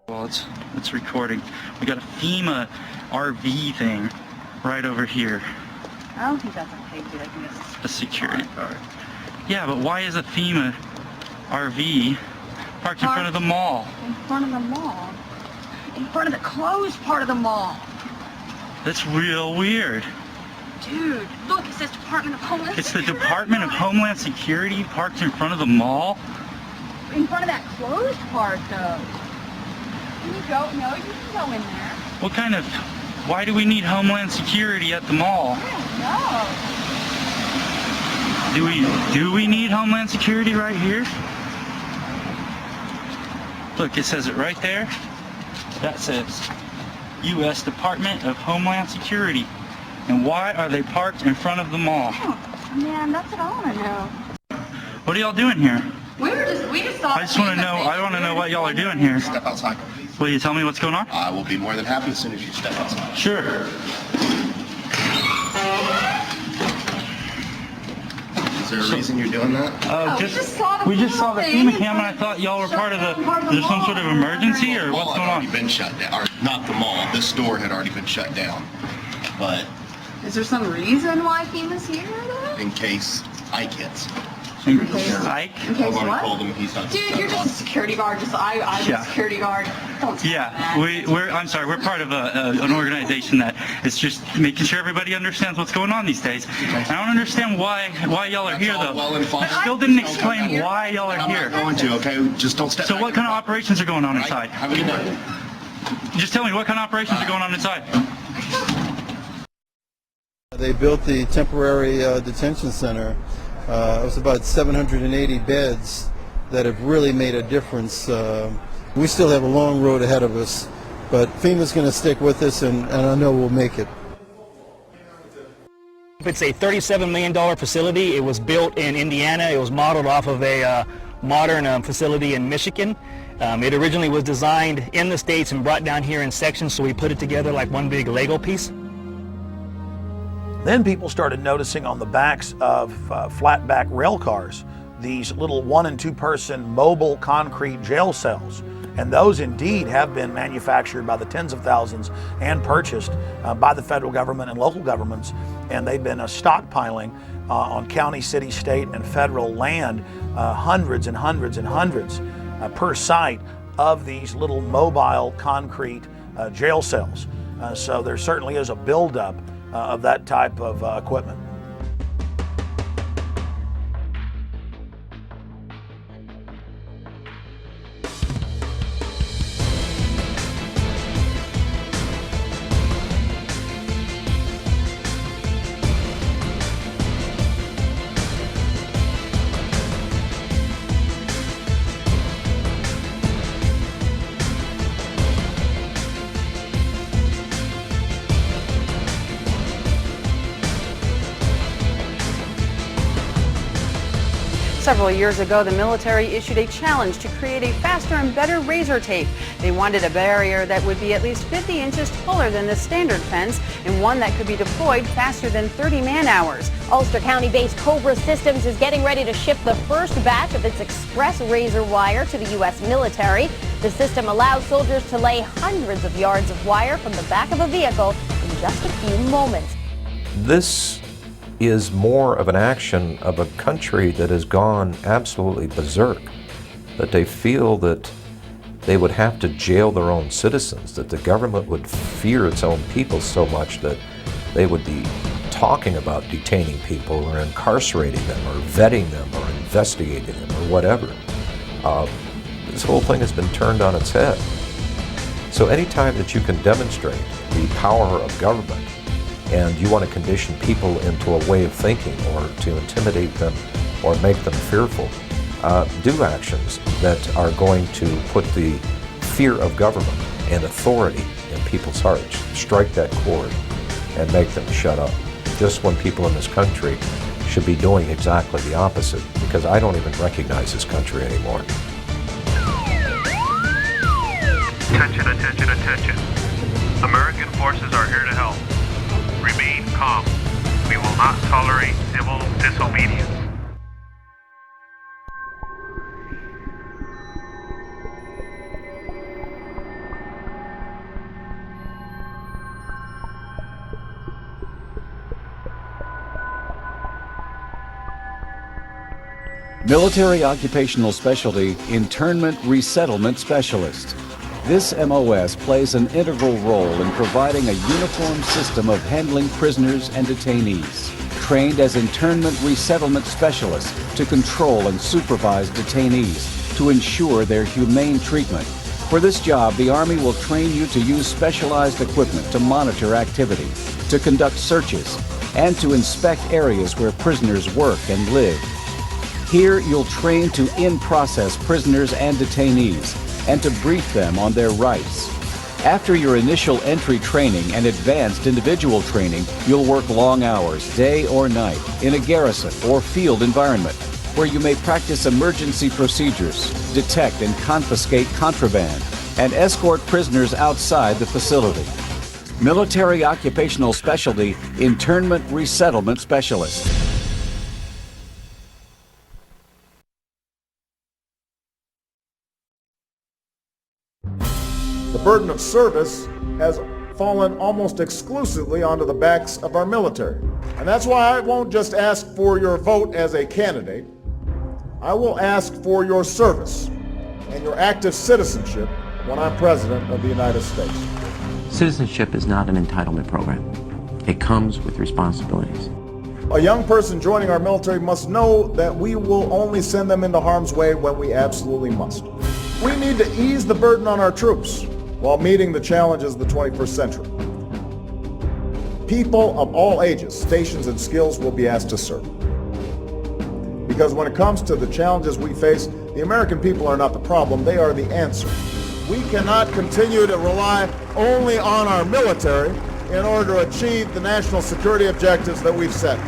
Well, it's recording. We got a FEMA RV thing right over here.
I don't think that's a safety. I think it's
A security guard. Yeah, but why is a FEMA RV parked in front of the mall?
in front of the mall. In front of the closed part of the mall.
That's real weird.
Dude, look, it says Department of Homeland
It's the
Security.
Department of Homeland Security parked in front of the mall?
In front of that closed part, though. Can you go? No, you can go in there.
What kind of... Why do we need Homeland Security at the mall?
No.
Do we need Homeland Security right here? Look, it says it right there. That says U.S. Department of Homeland Security. And why are they parked in front of the mall?
Oh, man, that's what I want to know.
What are y'all doing here?
We just saw.
I just want to know. I want to know what y'all are doing here.
Step outside, please.
Will you tell me what's going on?
I will be more than happy as soon as you step outside.
Sure.
Is there a reason you're doing that?
We just saw the FEMA cam, and I thought y'all were part of the. There's some sort of emergency, or what's going on?
Been shut down. Or not the mall. This store had already been shut down. But
Is there some reason why FEMA's here, though?
in case Ike hits.
Ike?
In case
I've already
what?
told him he's not.
Dude, you're just a security guard. I'm
Yeah.
a security guard. Don't tell me
Yeah,
that.
I'm sorry, we're part of an organization that is just making sure everybody understands what's going on these days. I don't understand why y'all are here, though.
Well and fine.
You still didn't explain why y'all are here.
I'm not going to, okay? Just don't step
So
back.
what kind of operations are going on inside?
Have a good day.
Just tell me what kind of operations are going on inside.
They built the temporary detention center. It was about 780 beds that have really made a difference. We still have a long road ahead of us, but FEMA's going to stick with us, and I know we'll make it.
It's a $37 million facility. It was built in Indiana. It was modeled off of a modern facility in Michigan. It originally was designed in the States and brought down here in sections, so we put it together like one big Lego piece.
Then people started noticing on the backs of flatback rail cars these little 1- and 2-person mobile concrete jail cells. And those indeed have been manufactured by the tens of thousands and purchased by the federal government and local governments. And they've been stockpiling on county, city, state, and federal land hundreds and hundreds and hundreds per site of these little mobile concrete jail cells. So there certainly is a buildup of that type of equipment.
Several years ago, the military issued a challenge to create a faster and better razor tape. They wanted a barrier that would be at least 50 inches taller than the standard fence and one that could be deployed faster than 30 man-hours.
Ulster County-based Cobra Systems is getting ready to ship the first batch of its express razor wire to the U.S. military. The system allows soldiers to lay hundreds of yards of wire from the back of a vehicle in just a few moments.
This is more of an action of a country that has gone absolutely berserk, that they feel that they would have to jail their own citizens, that the government would fear its own people so much that they would be talking about detaining people or incarcerating them or vetting them or investigating them or whatever. This whole thing has been turned on its head. So anytime that you can demonstrate the power of government and you want to condition people into a way of thinking or to intimidate them or make them fearful, do actions that are going to put the fear of government and authority in people's hearts. Strike that chord and make them shut up. Just when people in this country should be doing exactly the opposite, because I don't even recognize this country anymore.
Attention, attention, attention. American forces are here to help. Remain calm. We will not tolerate civil disobedience.
Military Occupational Specialty Internment Resettlement Specialist. This MOS plays an integral role in providing a uniform system of handling prisoners and detainees. Trained as internment resettlement specialists to control and supervise detainees to ensure their humane treatment. For this job, the Army will train you to use specialized equipment to monitor activity, to conduct searches, and to inspect areas where prisoners work and live. Here, you'll train to in-process prisoners and detainees and to brief them on their rights. After your initial entry training and advanced individual training, you'll work long hours, day or night, in a garrison or field environment where you may practice emergency procedures, detect and confiscate contraband, and escort prisoners outside the facility. Military Occupational Specialty Internment Resettlement Specialist.
The burden of service has fallen almost exclusively onto the backs of our military. And that's why I won't just ask for your vote as a candidate. I will ask for your service and your active citizenship when I'm President of the United States.
Citizenship is not an entitlement program. It comes with responsibilities.
A young person joining our military must know that we will only send them into harm's way when we absolutely must. We need to ease the burden on our troops while meeting the challenges of the 21st century. People of all ages, stations, and skills will be asked to serve. Because when it comes to the challenges we face, the American people are not the problem, they are the answer. We cannot continue to rely only on our military in order to achieve the national security objectives that we've set.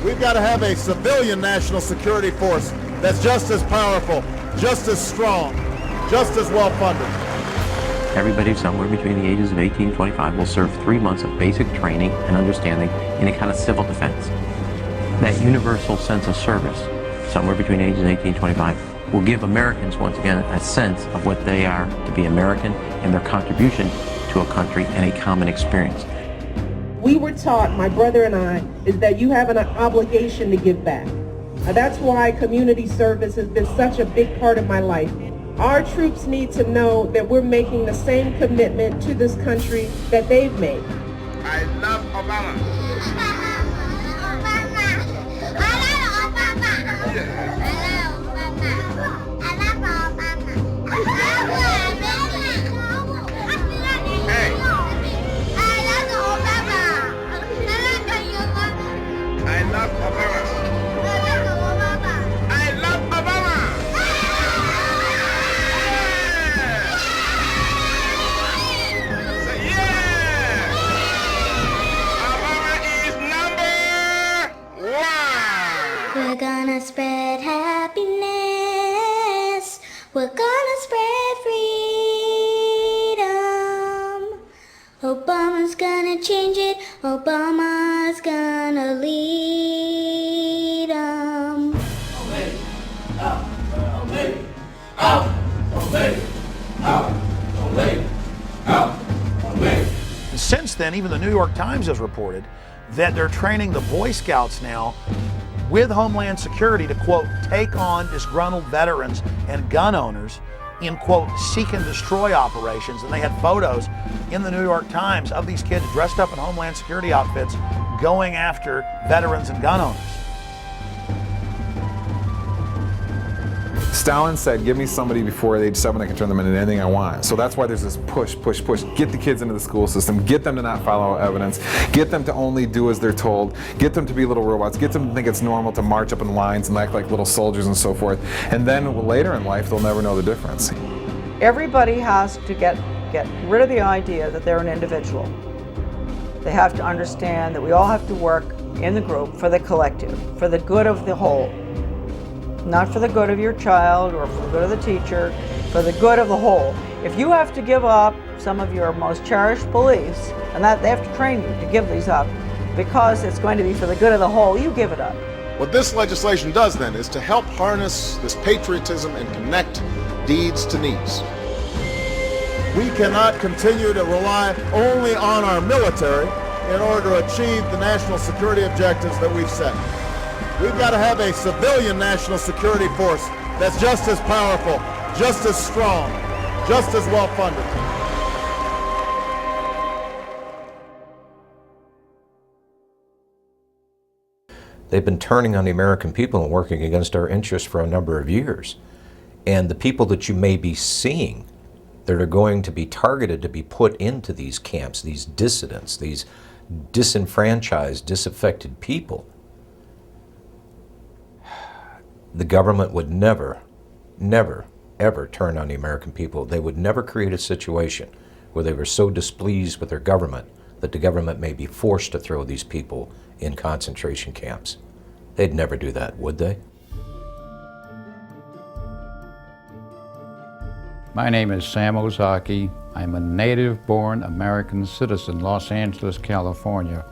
We've got to have a civilian national security force that's just as powerful, just as strong, just as well funded.
Everybody somewhere between the ages of 18 and 25 will serve 3 months of basic training and understanding in a kind of civil defense. That universal sense of service, somewhere between ages 18 and 25, will give Americans, once again, a sense of what they are to be American and their contribution to a country and a common experience.
We were taught, my brother and I, is that you have an obligation to give back. That's why community service has been such a big part of my life. Our troops need to know that we're making the same commitment to this country that they've made.
I love Obama.
We're gonna spread happiness. We're gonna spread freedom. Obama's gonna change it. Obama's gonna lead 'em.
Since then, even the New York Times has reported that they're training the Boy Scouts now with Homeland Security to, quote, take on disgruntled veterans and gun owners in, quote, seek and destroy operations. And they had photos in the New York Times of these kids dressed up in Homeland Security outfits going after veterans and gun owners.
Stalin said, give me somebody before age 7 that can turn them into anything I want. So that's why there's this push. Get the kids into the school system. Get them to not follow evidence. Get them to only do as they're told. Get them to be little robots. Get them to think it's normal to march up in lines and act like little soldiers and so forth. And then later in life, they'll never know the difference.
Everybody has to get rid of the idea that they're an individual. They have to understand that we all have to work in the group for the collective, for the good of the whole. Not for the good of your child or for the good of the teacher, for the good of the whole. If you have to give up some of your most cherished beliefs, and that they have to train you to give these up because it's going to be for the good of the whole, you give it up.
What this legislation does then is to help harness this patriotism and connect deeds to needs. We cannot continue to rely only on our military in order to achieve the national security objectives that we've set. We've got to have a civilian national security force that's just as powerful, just as strong, just as well funded.
They've been turning on the American people and working against our interests for a number of years. And the people that you may be seeing that are going to be targeted to be put into these camps, these dissidents, these disenfranchised, disaffected people, the government would never, ever turn on the American people. They would never create a situation where they were so displeased with their government that the government may be forced to throw these people in concentration camps. They'd never do that, would they?
My name is Sam Ozaki. I'm a native-born American citizen, Los Angeles, California,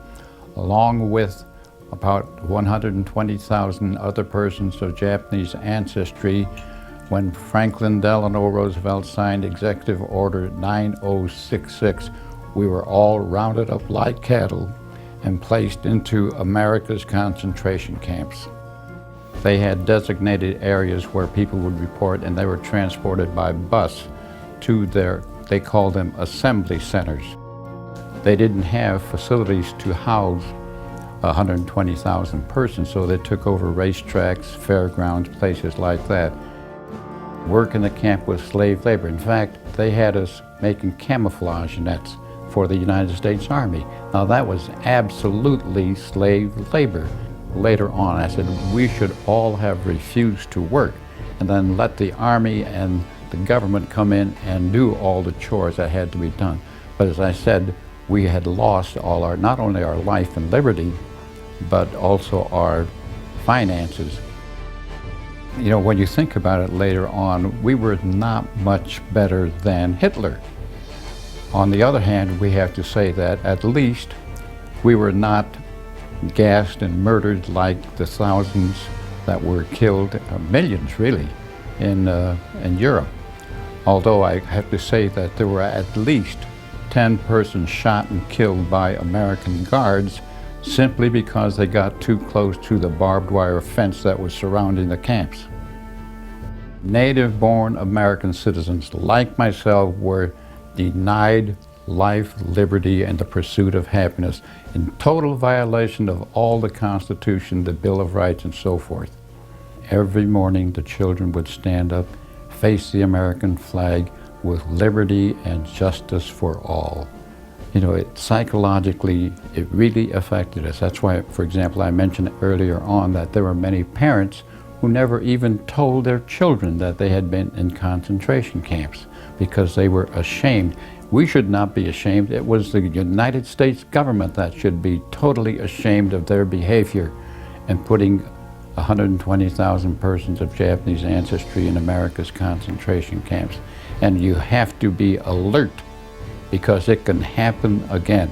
along with about 120,000 other persons of Japanese ancestry when Franklin Delano Roosevelt signed Executive Order 9066. We were all rounded up like cattle and placed into America's concentration camps. They had designated areas where people would report, and they were transported by bus to they called them assembly centers. They didn't have facilities to house 120,000 persons, so they took over racetracks, fairgrounds, places like that. Work in the camp was slave labor. In fact, they had us making camouflage nets for the United States Army. Now that was absolutely slave labor. Later on, I said we should all have refused to work and then let the Army and the government come in and do all the chores that had to be done. But as I said, we had lost all our, not only our life and liberty, but also our finances. You know, when you think about it later on, we were not much better than Hitler. On the other hand, we have to say that at least we were not gassed and murdered like the thousands that were killed, millions really, in Europe. Although I have to say that there were at least 10 persons shot and killed by American guards simply because they got too close to the barbed wire fence that was surrounding the camps. Native-born American citizens like myself were denied life, liberty, and the pursuit of happiness in total violation of all the Constitution, the Bill of Rights, and so forth. Every morning the children would stand up, face the American flag with liberty and justice for all. You know, psychologically, it really affected us. That's why, for example, I mentioned earlier on that there were many parents who never even told their children that they had been in concentration camps because they were ashamed. We should not be ashamed. It was the United States government that should be totally ashamed of their behavior and putting 120,000 persons of Japanese ancestry in America's concentration camps. And you have to be alert because it can happen again.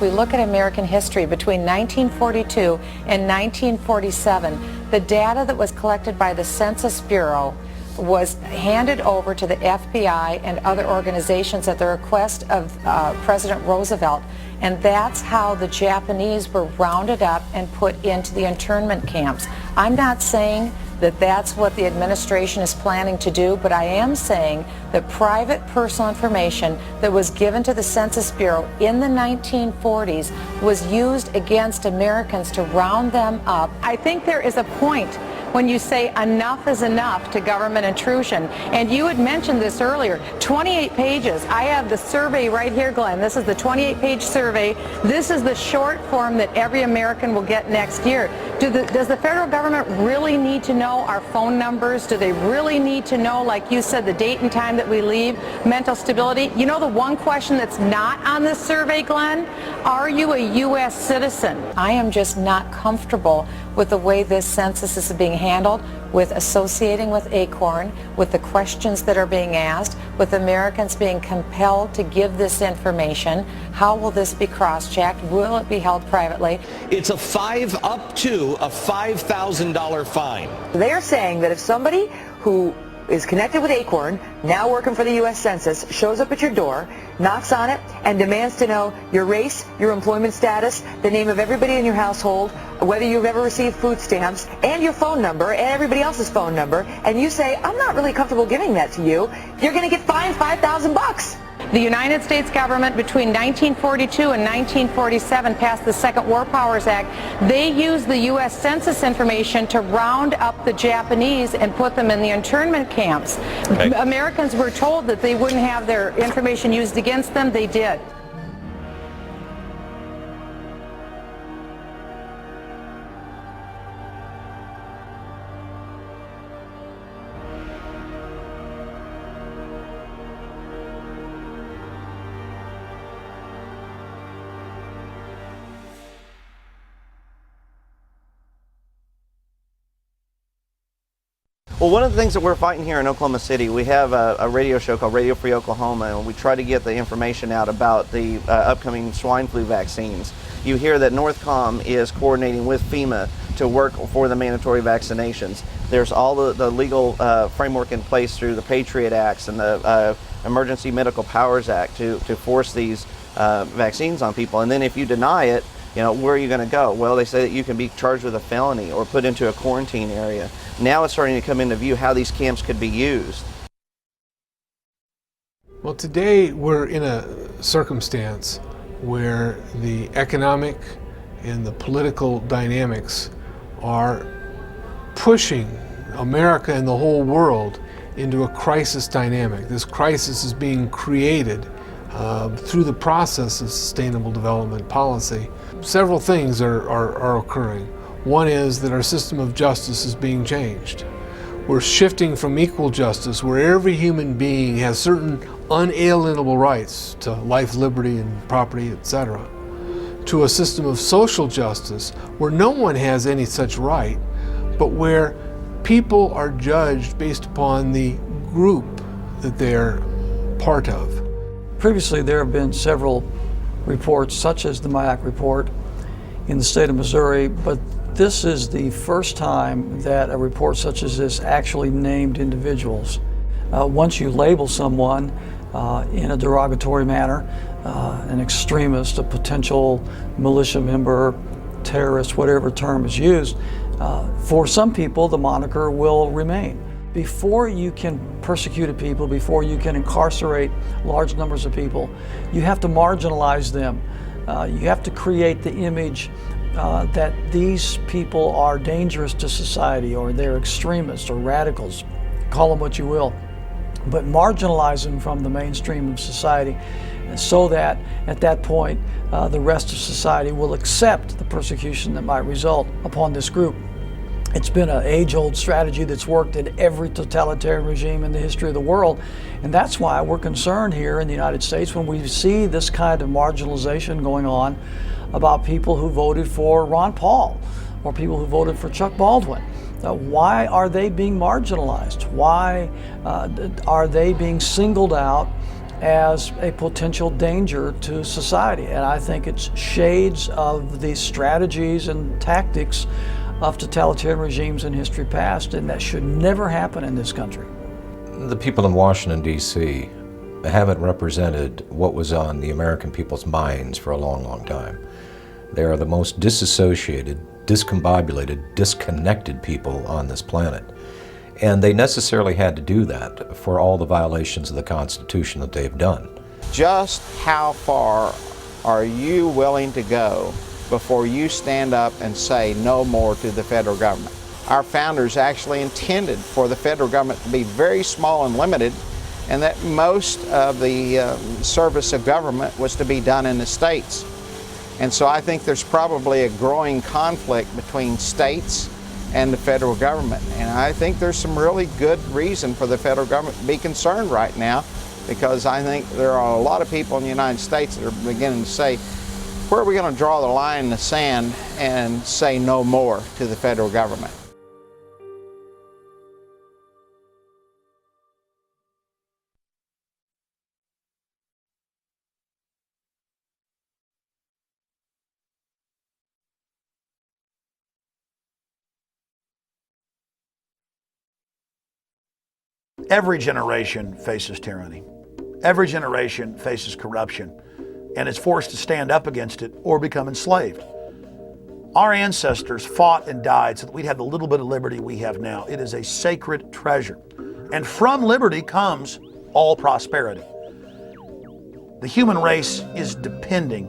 if we look at American history between 1942 and 1947, the data that was collected by the Census Bureau was handed over to the FBI and other organizations at the request of President Roosevelt, and that's how the Japanese were rounded up and put into the internment camps. I'm not saying that that's what the administration is planning to do, but I am saying that private personal information that was given to the Census Bureau in the 1940s was used against Americans to round them up. I think there is a point when you say enough is enough to government intrusion. And you had mentioned this earlier, 28 pages. I have the survey right here, Glenn. This is the 28-page survey. This is the short form that every American will get next year. Does the federal government really need to know our phone numbers? Do they really need to know, like you said, the date and time that we leave, mental stability? You know the one question that's not on this survey, Glenn? Are you a U.S. citizen? I am just not comfortable with the way this census is being handled, with associating with ACORN, with the questions that are being asked, with Americans being compelled to give this information. How will this be cross-checked? Will it be held privately?
It's up to a $5,000 fine.
They're saying that if somebody who is connected with ACORN, now working for the U.S. Census, shows up at your door, knocks on it, and demands to know your race, your employment status, the name of everybody in your household, whether you've ever received food stamps, and your phone number, and everybody else's phone number, and you say, I'm not really comfortable giving that to you, you're going to get fined $5,000.
The United States government between 1942 and 1947 passed the Second War Powers Act. They used the U.S. Census information to round up the Japanese and put them in the internment camps. Okay. Americans were told that they wouldn't have their information used against them. They did.
Well, one of the things that we're fighting here in Oklahoma City, we have a radio show called Radio Free Oklahoma, and we try to get the information out about the upcoming swine flu vaccines. You hear that Northcom is coordinating with FEMA to work for the mandatory vaccinations. There's all the legal framework in place through the Patriot Acts and the Emergency Medical Powers Act to force these vaccines on people. And then if you deny it, you know, where are you going to go? Well, they say that you can be charged with a felony or put into a quarantine area. Now it's starting to come into view how these camps could be used.
Well, today we're in a circumstance where the economic and the political dynamics are pushing America and the whole world into a crisis dynamic. This crisis is being created through the process of sustainable development policy. Several things are occurring. One is that our system of justice is being changed. We're shifting from equal justice, where every human being has certain unalienable rights to life, liberty, and property, etc., to a system of social justice where no one has any such right, but where people are judged based upon the group that they're part of.
Previously, there have been several reports, such as the MIAC report in the state of Missouri, but this is the first time that a report such as this actually named individuals. Once you label someone in a derogatory manner, an extremist, a potential militia member, terrorist, whatever term is used, for some people the moniker will remain. Before you can persecute people, before you can incarcerate large numbers of people, you have to marginalize them. You have to create the image that these people are dangerous to society, or they're extremists or radicals, call them what you will, but marginalize them from the mainstream of society so that at that point the rest of society will accept the persecution that might result upon this group. It's been an age-old strategy that's worked in every totalitarian regime in the history of the world, and that's why we're concerned here in the United States when we see this kind of marginalization going on about people who voted for Ron Paul or people who voted for Chuck Baldwin. Why are they being marginalized? Why are they being singled out as a potential danger to society. And I think it's shades of the strategies and tactics of totalitarian regimes in history past, and that should never happen in this country.
The people in Washington, D.C. haven't represented what was on the American people's minds for a long, long time. They are the most disassociated, discombobulated, disconnected people on this planet. And they necessarily had to do that for all the violations of the Constitution that they've done.
Just how far are you willing to go before you stand up and say no more to the federal government? Our founders actually intended for the federal government to be very small and limited, and that most of the service of government was to be done in the states. And so I think there's probably a growing conflict between states and the federal government. And I think there's some really good reason for the federal government to be concerned right now, because I think there are a lot of people in the United States that are beginning to say, where are we going to draw the line in the sand and say no more to the federal government?
Every generation faces tyranny. Every generation faces corruption and is forced to stand up against it or become enslaved. Our ancestors fought and died so that we'd have the little bit of liberty we have now. It is a sacred treasure. And from liberty comes all prosperity. The human race is depending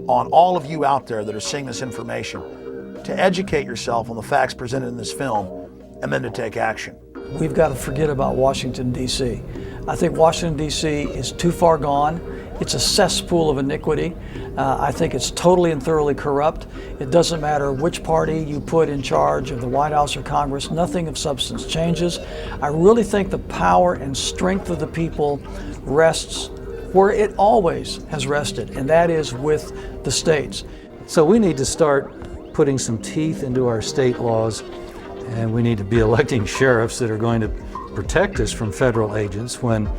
on all of you out there that are seeing this information to educate yourself on the facts presented in this film and then to take action.
We've got to forget about Washington, D.C. I think Washington, D.C. is too far gone. It's a cesspool of iniquity. I think it's totally and thoroughly corrupt. It doesn't matter which party you put in charge of the White House or Congress, nothing of substance changes. I really think the power and strength of the people rests where it always has rested, and that is with the states.
So we need to start putting some teeth into our state laws, and we need to be electing sheriffs that are going to protect us from federal agents when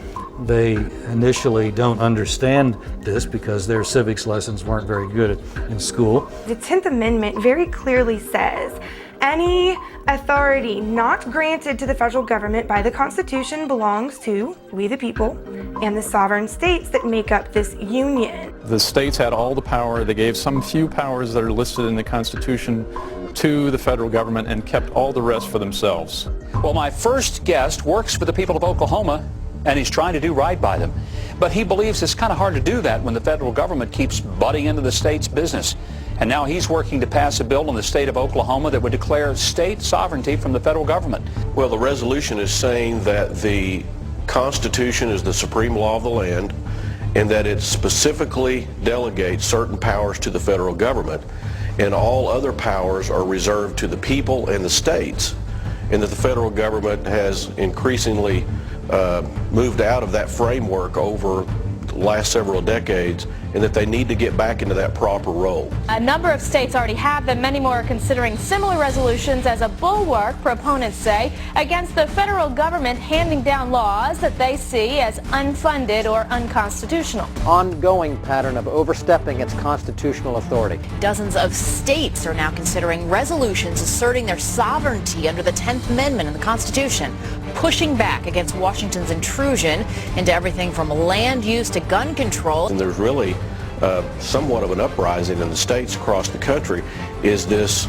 they initially don't understand this because their civics lessons weren't very good in school.
The 10th Amendment very clearly says any authority not granted to the federal government by the Constitution belongs to we the people and the sovereign states that make up this union.
The states had all the power. They gave some few powers that are listed in the Constitution to the federal government and kept all the rest for themselves.
Well, my first guest works for the people of Oklahoma, and he's trying to do right by them. But he believes it's kind of hard to do that when the federal government keeps butting into the state's business. And now he's working to pass a bill in the state of Oklahoma that would declare state sovereignty from the federal government.
Well, the resolution is saying that the Constitution is the supreme law of the land and that it specifically delegates certain powers to the federal government, and all other powers are reserved to the people and the states, and that the federal government has increasingly moved out of that framework over the last several decades, and that they need to get back into that proper role.
A number of states already have them. Many more are considering similar resolutions as a bulwark, proponents say, against the federal government handing down laws that they see as unfunded or unconstitutional.
Ongoing pattern of overstepping its constitutional authority.
Dozens of states are now considering resolutions asserting their sovereignty under the 10th Amendment in the Constitution, pushing back against Washington's intrusion into everything from land use to gun control.
And there's really somewhat of an uprising in the states across the country is this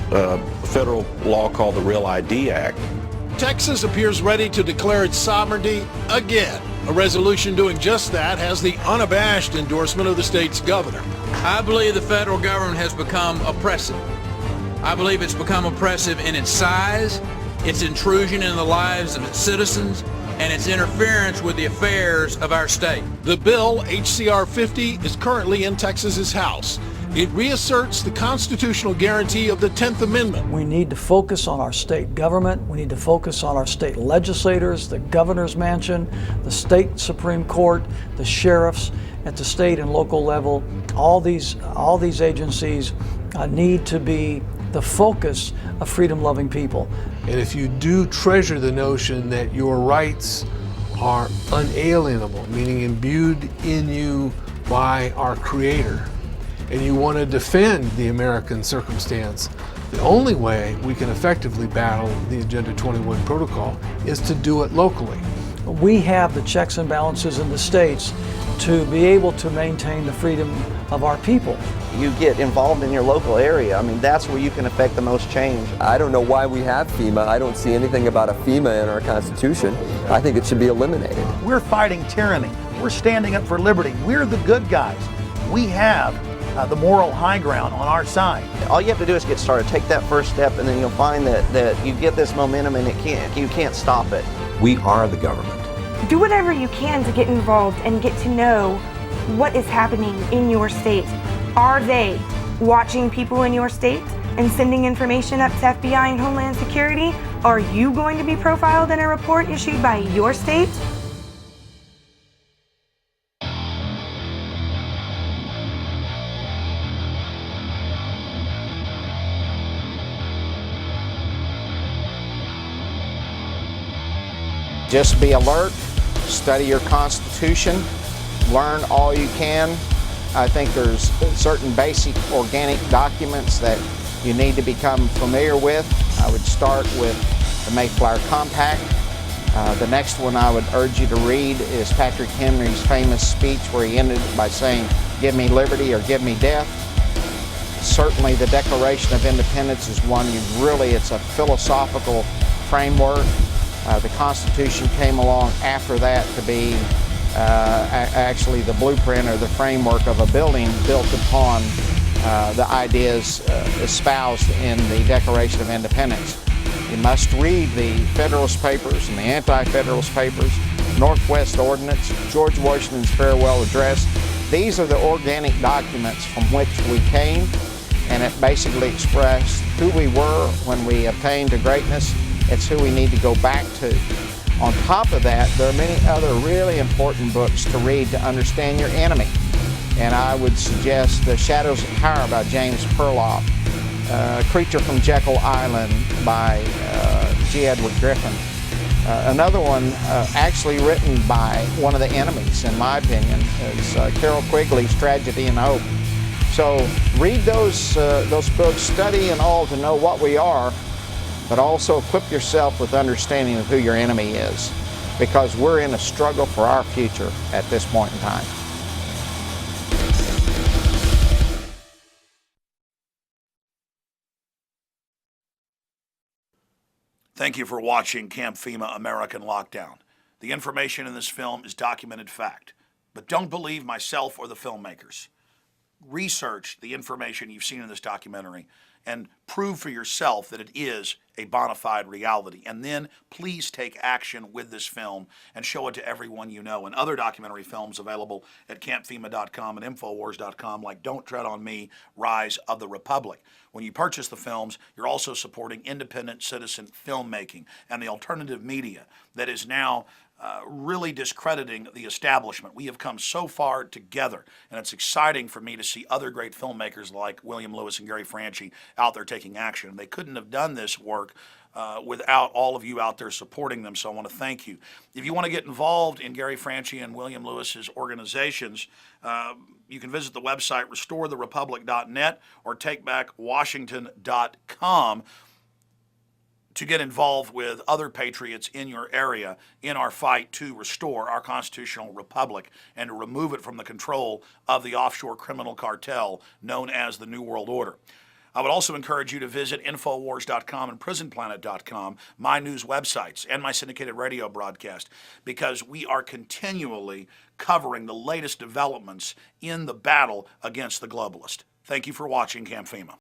federal law called the Real ID Act.
Texas appears ready to declare its sovereignty again. A resolution doing just that has the unabashed endorsement of the state's governor.
I believe the federal government has become oppressive. I believe it's become oppressive in its size, its intrusion in the lives of its citizens, and its interference with the affairs of our state.
The bill, H.C.R. 50, is currently in Texas's House. It reasserts the constitutional guarantee of the 10th Amendment.
We need to focus on our state government. We need to focus on our state legislators, the governor's mansion, the state Supreme Court, the sheriffs at the state and local level. All these agencies need to be the focus of freedom-loving people.
And if you do treasure the notion that your rights are unalienable, meaning imbued in you by our Creator, and you want to defend the American circumstance, the only way we can effectively battle the Agenda 21 protocol is to do it locally.
We have the checks and balances in the states to be able to maintain the freedom of our people.
You get involved in your local area. I mean, that's where you can affect the most change.
I don't know why we have FEMA. I don't see anything about a FEMA in our Constitution. I think it should be eliminated.
We're fighting tyranny. We're standing up for liberty. We're the good guys. We have the moral high ground on our side.
All you have to do is get started. Take that first step, and then you'll find that you get this momentum, and you can't stop it.
We are the government.
Do whatever you can to get involved and get to know what is happening in your state. Are they watching people in your state and sending information up to FBI and Homeland Security? Are you going to be profiled in a report issued by your state?
Just be alert, study your Constitution, learn all you can. I think there's certain basic organic documents that you need to become familiar with. I would start with the Mayflower Compact. The next one I would urge you to read is Patrick Henry's famous speech where he ended by saying, "Give me liberty or give me death." Certainly the Declaration of Independence is one it's a philosophical framework. The Constitution came along after that to be actually the blueprint or the framework of a building built upon the ideas espoused in the Declaration of Independence. You must read the Federalist Papers and the Anti-Federalist Papers, Northwest Ordinance, George Washington's Farewell Address. These are the organic documents from which we came, and it basically expressed who we were when we attained to greatness. It's who we need to go back to. On top of that, there are many other really important books to read to understand your enemy. And I would suggest The Shadows of Power by James Perloff, Creature from Jekyll Island by G. Edward Griffin. Another one actually written by one of the enemies, in my opinion, is Carol Quigley's Tragedy and Hope. So read those books, study and all to know what we are, but also equip yourself with understanding of who your enemy is, because we're in a struggle for our future at this point in time.
Thank you for watching Camp FEMA American Lockdown. The information in this film is documented fact, but don't believe myself or the filmmakers. Research the information you've seen in this documentary and prove for yourself that it is a bona fide reality. And then please take action with this film and show it to everyone you know. And other documentary films available at camp-FEMA.com and Infowars.com, like Don't Tread on Me, Rise of the Republic. When you purchase the films, you're also supporting independent citizen filmmaking and the alternative media that is now really discrediting the establishment. We have come so far together, and it's exciting for me to see other great filmmakers like William Lewis and Gary Franchi out there taking action. They couldn't have done this work without all of you out there supporting them, so I want to thank you. If you want to get involved in Gary Franchi and William Lewis's organizations, you can visit the website restoretherepublic.net or takebackwashington.com to get involved with other patriots in your area in our fight to restore our constitutional republic and to remove it from the control of the offshore criminal cartel known as the New World Order. I would also encourage you to visit Infowars.com and PrisonPlanet.com, my news websites, and my syndicated radio broadcast, because we are continually covering the latest developments in the battle against the globalist. Thank you for watching Camp FEMA.